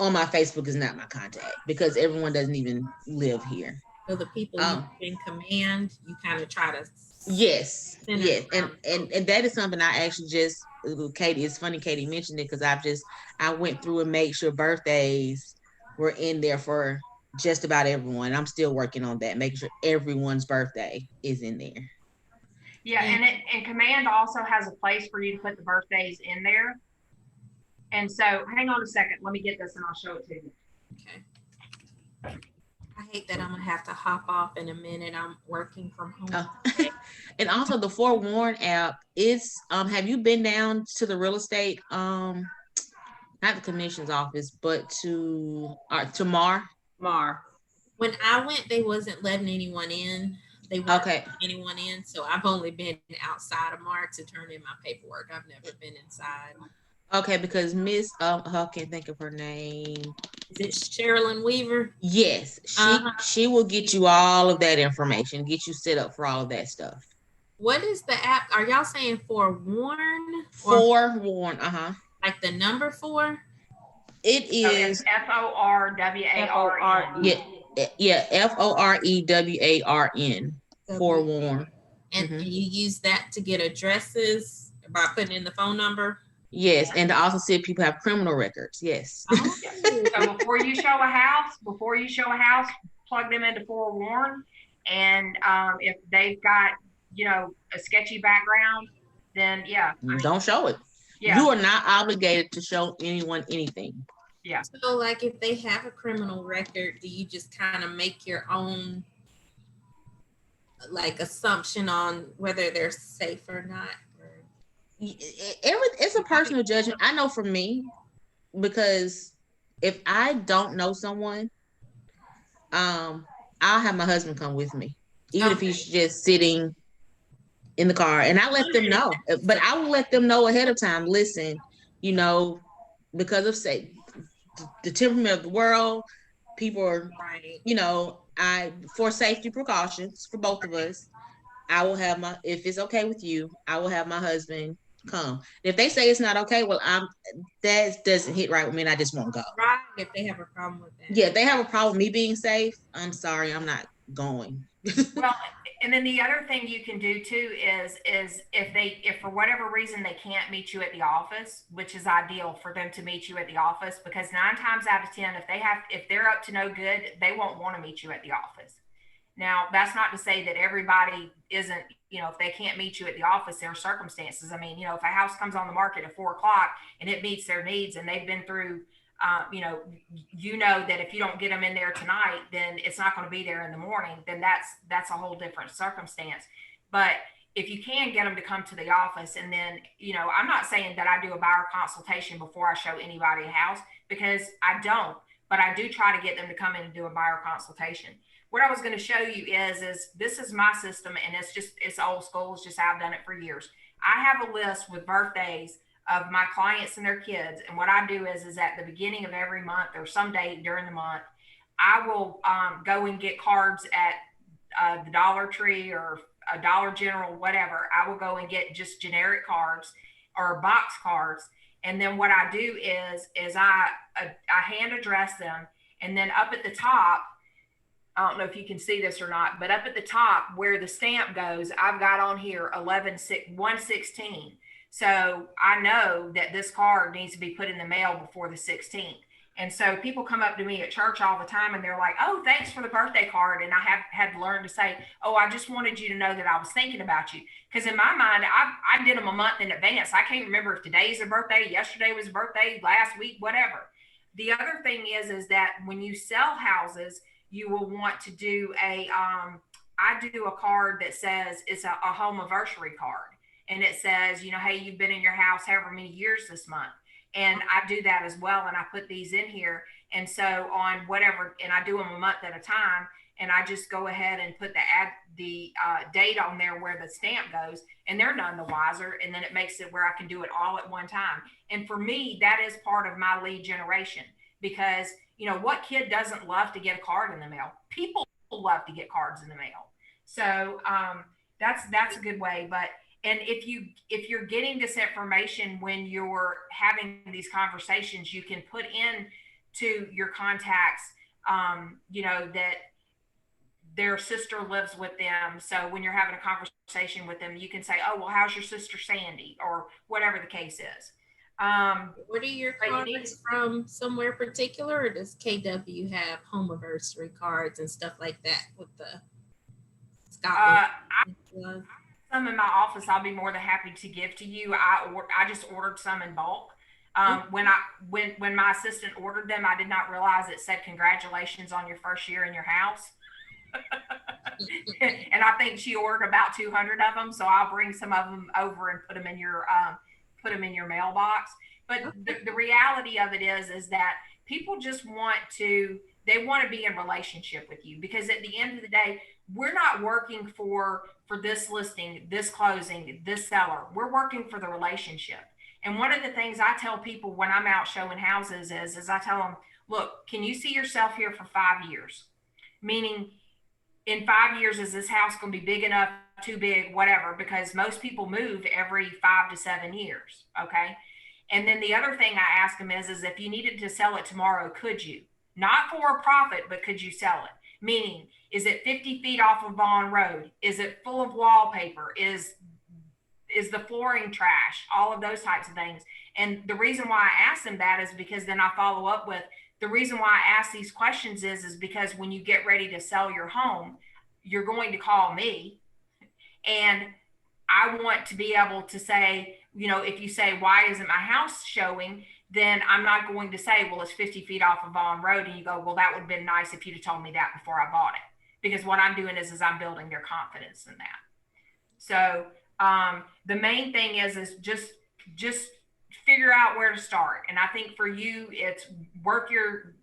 Speaker 4: on my Facebook is not my contact, because everyone doesn't even live here.
Speaker 5: So the people
Speaker 4: Oh.
Speaker 5: you in command, you kind of try to.
Speaker 4: Yes,
Speaker 5: Center
Speaker 4: yes,
Speaker 5: around
Speaker 4: and that is something I actually just Katie. It's funny Katie mentioned it because I went through and made sure birthdays were in there for just about everyone. I'm still working on that, making sure everyone's birthday is in there.
Speaker 2: Yeah, and command also has a place for you to put the birthdays in there. And so hang on a second, let me get this and I'll show it to you.
Speaker 5: Okay. I hate that I'm gonna have to hop off in a minute. I'm working from home.
Speaker 4: Oh. And also the Forewarn app is have you been down to the real estate not the commission's office but to MAR?
Speaker 3: Mar.
Speaker 5: When I went, they wasn't letting anyone in. They weren't
Speaker 4: Okay.
Speaker 5: letting anyone in. So I've only been outside of Mark to turn in my paperwork. I've never been inside.
Speaker 4: Okay, because Miss I can't think of her name.
Speaker 5: Is it Sherilyn Weaver?
Speaker 4: Yes, she will get you all of that information, get you set up for all of that stuff.
Speaker 5: What is the app? Are y'all saying Forewarn?
Speaker 4: Forewarn,
Speaker 5: Like the number 4?
Speaker 4: It is
Speaker 2: FORWARN.
Speaker 4: yeah, FOREWARN. Forewarn.
Speaker 5: And you use that to get addresses by putting in the phone number?
Speaker 4: Yes, and to also see if people have criminal records. Yes.
Speaker 5: Oh.
Speaker 2: So before you show a house, plug them into Forewarn. And if they've got, a sketchy background, then
Speaker 4: Don't show it.
Speaker 2: Yeah.
Speaker 4: You are not obligated to show anyone anything.
Speaker 2: Yeah.
Speaker 5: So like if they have a criminal record, do you just kind of make your own like assumption on whether they're safe or not?
Speaker 4: It's a personal judgment. I know for me, because if I don't know someone, I'll have my husband come with me, even if he's just sitting in the car, and I let them know. But I will let them know ahead of time. Listen, because of the temperament of the world, people are,
Speaker 5: right.
Speaker 4: For safety precautions for both of us, I will have if it's okay with you, I will have my husband come. If they say it's not okay, well, that doesn't hit right with me, and I just won't go.
Speaker 5: Right. If they have a problem with that.
Speaker 4: Yeah, if they have a problem with me being safe, I'm sorry, I'm not going.
Speaker 2: Well, and then the other thing you can do too is if for whatever reason they can't meet you at the office, which is ideal for them to meet you at the office, because 9 times out of 10, if they're up to no good, they won't want to meet you at the office. Now, that's not to say that everybody isn't, if they can't meet you at the office, there are circumstances. I mean, if a house comes on the market at 4 o'clock and it meets their needs and they've been through, that if you don't get them in there tonight, then it's not going to be there in the morning. Then that's a whole different circumstance. But if you can get them to come to the office, and then, I'm not saying that I do a buyer consultation before I show anybody a house, because I don't, but I do try to get them to come in and do a buyer consultation. What I was going to show you is this is my system, and it's old school. It's just how I've done it for years. I have a list with birthdays of my clients and their kids. And what I do is at the beginning of every month or some day during the month, I will go and get cards at the Dollar Tree or a Dollar General, whatever. I will go and get just generic cards or box cards. And then what I do is I hand address them. And then up at the top, I don't know if you can see this or not, but up at the top where the stamp goes, I've got on here 116. So I know that this card needs to be put in the mail before the 16th. And so people come up to me at church all the time and they're like, oh, thanks for the birthday card. And I have had to learn to say, oh, I just wanted you to know that I was thinking about you. Because in my mind, I did them a month in advance. I can't remember if today's a birthday, yesterday was a birthday, last week, whatever. The other thing is that when you sell houses, you will want to do I do a card that says it's a home anniversary card. And it says, hey, you've been in your house however many years this month. And I do that as well. And I put these in here. And so on whatever, and I do them a month at a time. And I just go ahead and put the date on there where the stamp goes, and they're none the wiser. And then it makes it where I can do it all at one time. And for me, that is part of my lead generation, because what kid doesn't love to get a card in the mail? People love to get cards in the mail. So that's a good way. And if you're getting this information when you're having these conversations, you can put in to your contacts, their sister lives with them. So when you're having a conversation with them, you can say, oh, well, how's your sister Sandy, or whatever the case is.
Speaker 5: What are your
Speaker 2: But you need
Speaker 5: cards from somewhere particular, or does KW have home anniversary cards and stuff like that with the Scotland?
Speaker 2: Some in my office, I'll be more than happy to give to you. I just ordered some in bulk. When my assistant ordered them, I did not realize it said congratulations on your first year in your house. And I think she ordered about 200 of them, so I'll bring some of them over and put them in your mailbox. But the reality of it is that people just they want to be in relationship with you, because at the end of the day, we're not working for this listing, this closing, this seller. We're working for the relationship. And one of the things I tell people when I'm out showing houses is I tell them, look, can you see yourself here for 5 years? Meaning, in 5 years, is this house going to be big enough, too big, whatever? Because most people move every 5 to 7 years. Okay. And then the other thing I ask them is if you needed to sell it tomorrow, could you? Not for a profit, but could you sell it? Meaning, is it 50 feet off of Vaughn Road? Is it full of wallpaper? Is the flooring trash? All of those types of things. And the reason why I ask them that is because then I follow up with, the reason why I ask these questions is because when you get ready to sell your home, you're going to call me. And I want to be able to say, if you say, why isn't my house showing? Then I'm not going to say, well, it's 50 feet off of Vaughn Road. And you go, well, that would have been nice if you'd have told me that before I bought it. Because what I'm doing is I'm building their confidence in that. So the main thing is just figure out where to start. And I think for you, it's work your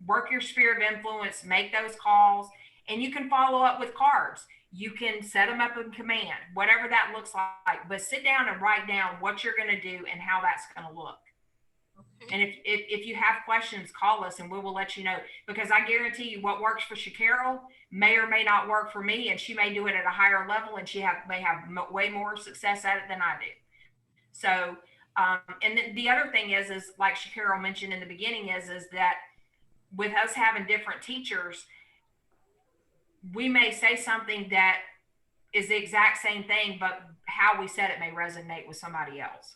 Speaker 2: sphere of influence, make those calls, and you can follow up with cards. You can set them up in command, whatever that looks like, but sit down and write down what you're going to do and how that's going to look. Okay. And if you have questions, call us and we will let you know, because I guarantee you what works for Shakira may or may not work for me, and she may do it at a higher level, and she may have way more success at it than I do. So, and the other thing is like Shakira mentioned in the beginning is that with us having different teachers, we may say something that is the exact same thing, but how we said it may resonate with somebody else.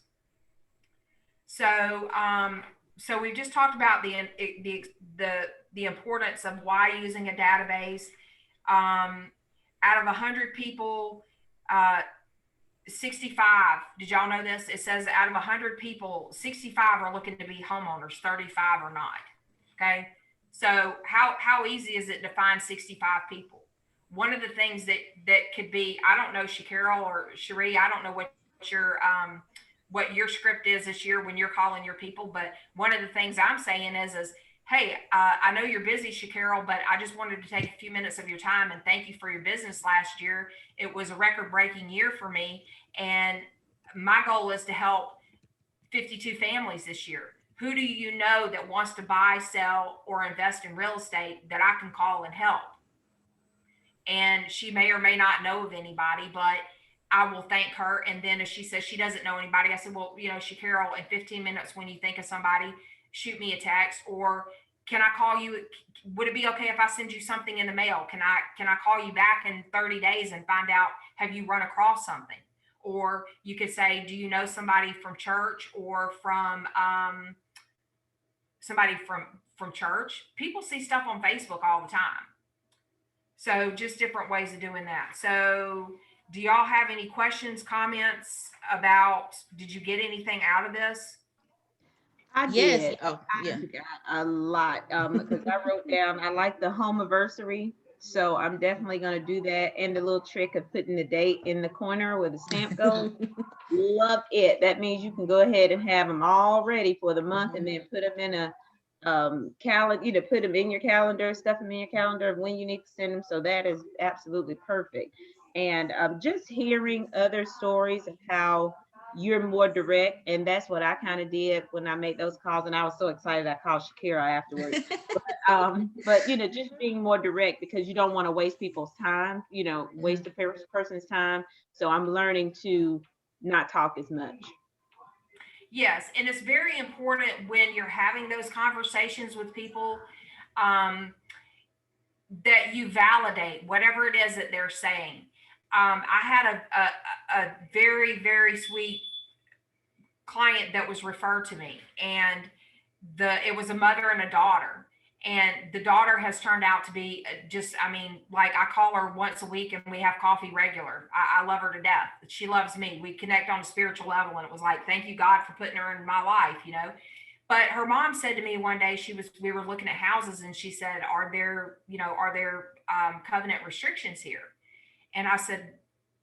Speaker 2: So, so we just talked about the importance of why using a database. Out of 100 people, 65, did y'all know this? It says out of 100 people, 65 are looking to be homeowners, 35 are not. Okay. So how easy is it to find 65 people? One of the things that could be, I don't know, Shakira or Cherie, I don't know what your script is this year when you're calling your people, but one of the things I'm saying is hey, I know you're busy, Shakira, but I just wanted to take a few minutes of your time and thank you for your business last year. It was a record-breaking year for me, and my goal is to help 52 families this year. Who do you know that wants to buy, sell, or invest in real estate that I can call and help? And she may or may not know of anybody, but I will thank her. And then if she says she doesn't know anybody, I said, well, Shakira, in 15 minutes, when you think of somebody, shoot me a text, or can I call you? Would it be okay if I send you something in the mail? Can I call you back in 30 days and find out, have you run across something? Or you could say, do you know somebody from church or from somebody from church? People see stuff on Facebook all the time. So just different ways of doing that. So do y'all have any questions, comments about, did you get anything out of this?
Speaker 3: I
Speaker 4: Yes.
Speaker 3: did.
Speaker 4: Oh, yeah.
Speaker 3: I got a lot because I wrote down, I like the home anniversary. So I'm definitely going to do that. And the little trick of putting the date in the corner where the stamp goes. Love it. That means you can go ahead and have them all ready for the month and then put them in a calendar, put them in your calendar, stuff them in your calendar when you need to send them. So that is absolutely perfect. And just hearing other stories of how you're more direct, and that's what I kind of did when I made those calls, and I was so excited I called Shakira afterwards. but just being more direct, because you don't want to waste people's time, waste the person's time. So I'm learning to not talk as much.
Speaker 2: Yes, and it's very important when you're having those conversations with people. that you validate whatever it is that they're saying. I had a very, very sweet client that was referred to me, and it was a mother and a daughter, and the daughter has turned out to be just, I mean, like, I call her once a week and we have coffee regular. I love her to death. She loves me. We connect on a spiritual level, and it was like, thank you God for putting her in my life, you know. But her mom said to me one day, we were looking at houses, and she said, are there covenant restrictions here? And I said,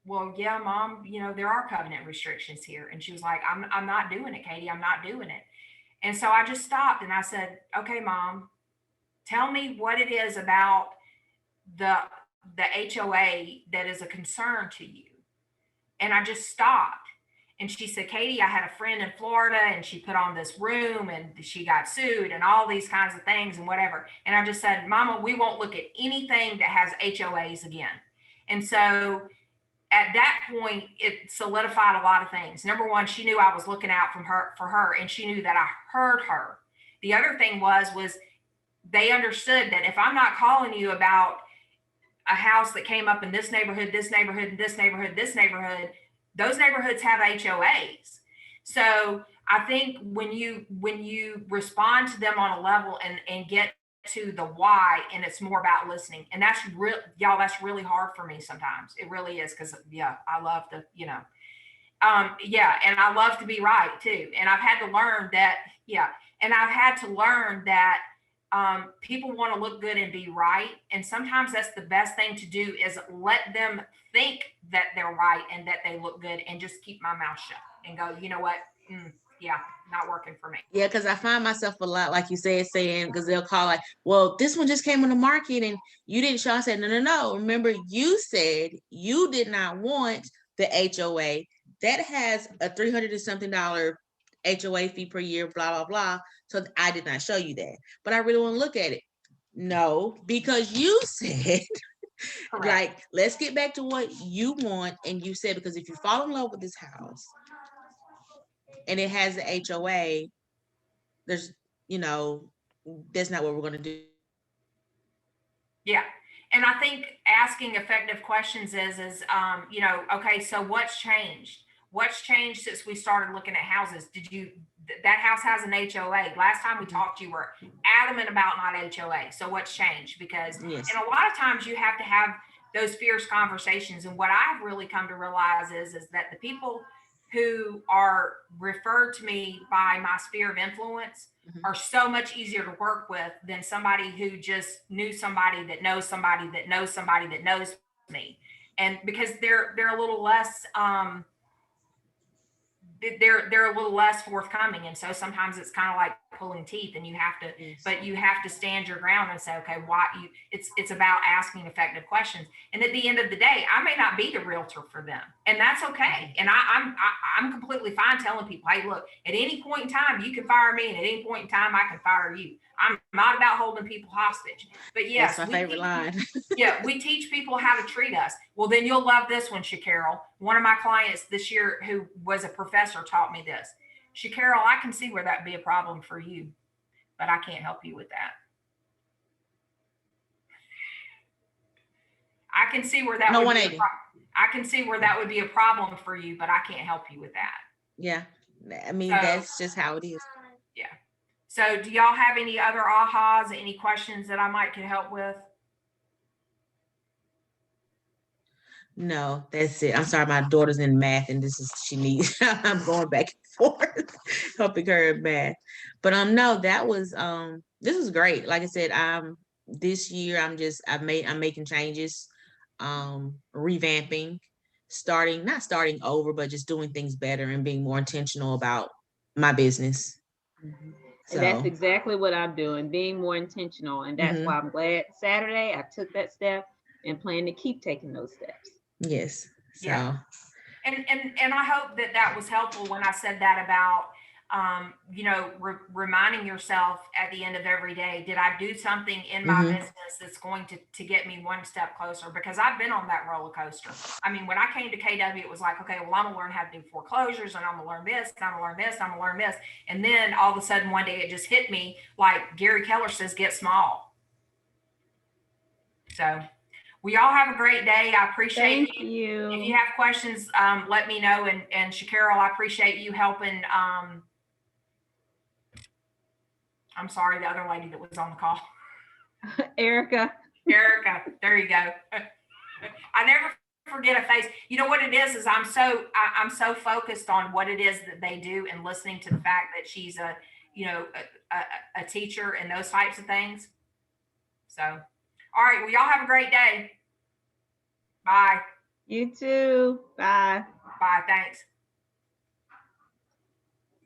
Speaker 2: well, yeah, Mom, there are covenant restrictions here. And she was like, I'm not doing it, Katie. I'm not doing it. And so I just stopped and I said, okay, Mom, tell me what it is about the HOA that is a concern to you. And I just stopped. And she said, Katie, I had a friend in Florida and she put on this room and she got sued and all these kinds of things and whatever. And I just said, Mama, we won't look at anything that has HOAs again. And so at that point, it solidified a lot of things. Number one, she knew I was looking out for her, and she knew that I heard her. The other thing was they understood that if I'm not calling you about a house that came up in this neighborhood, this neighborhood, this neighborhood, this neighborhood, those neighborhoods have HOAs. So I think when you respond to them on a level and get to the why, and it's more about listening, and that's y'all, that's really hard for me sometimes. It really is, because I love to, and I love to be right too. And I've had to learn that, people want to look good and be right. And sometimes that's the best thing to do, is let them think that they're right and that they look good, and just keep my mouth shut and go, you know what? Not working for me.
Speaker 4: Yeah, because I find myself a lot, like you said, saying, because they'll call like, well, this one just came on the market and you didn't show. I said, no. Remember, you said you did not want the HOA that has a $300 and something HOA fee per year, blah, blah, blah. So I did not show you that. But I really want to look at it. No, because you said, like, let's get back to what you want. And you said, because if you fall in love with this house and it has the HOA, there's, that's not what we're going to do.
Speaker 2: Yeah. And I think asking effective questions is, okay, so what's changed? What's changed since we started looking at houses? That house has an HOA. Last time we talked, you were adamant about not HOA. So what's changed? Because,
Speaker 4: yes.
Speaker 2: And a lot of times you have to have those fierce conversations. And what I've really come to realize is that the people who are referred to me by my sphere of influence are so much easier to work with than somebody who just knew somebody that knows somebody that knows somebody that knows me. And because they're a little less, they're a little less forthcoming. And so sometimes it's kind of like pulling teeth, and you have to, but you have to stand your ground and say, okay, it's about asking effective questions. And at the end of the day, I may not be the realtor for them, and that's okay. And I'm completely fine telling people, hey, look, at any point in time, you can fire me, and at any point in time, I can fire you. I'm not about holding people hostage. But yes,
Speaker 4: that's my favorite line.
Speaker 2: We teach people how to treat us. Well, then you'll love this one, Shacarol. One of my clients this year, who was a professor, taught me this. Shacarol, I can see where that'd be a problem for you, but I can't help you with that. I can see where that would be I can see where that would be a problem for you, but I can't help you with that.
Speaker 4: Yeah. I mean, that's just how it is.
Speaker 2: Yeah. So do y'all have any other ahas, any questions that I might can help with?
Speaker 4: No, that's it. I'm sorry, my daughter's in math, and she needs, I'm going back and forth, helping her in math. But no, that was, this was great. Like I said, this year I'm making changes, revamping, not starting over, but just doing things better and being more intentional about my business.
Speaker 6: And that's exactly what I'm doing, being more intentional. And that's why I'm glad Saturday I took that step and plan to keep taking those steps.
Speaker 4: Yes. So.
Speaker 2: Yeah. And I hope that was helpful when I said that about, reminding yourself at the end of every day, did I do something in my business that's going to get me one step closer? Because I've been on that roller coaster. I mean, when I came to KW, it was like, okay, well, I'm gonna learn how to do foreclosures, and I'm gonna learn this, and I'm gonna learn this, and I'm gonna learn this. And then all of a sudden one day it just hit me, like Gary Keller says, get small. So we all have a great day. I appreciate
Speaker 6: Thank
Speaker 2: you. If you
Speaker 6: you.
Speaker 2: have questions, let me know. And Shakarol, I appreciate you helping. I'm sorry, the other lady that was on the call.
Speaker 6: Erica.
Speaker 2: Erica, there you go. I never forget a face. You know what it is I'm so focused on what it is that they do and listening to the fact that she's a teacher and those types of things. So, all right, well, y'all have a great day. Bye.
Speaker 6: You too. Bye.
Speaker 2: Bye. Thanks.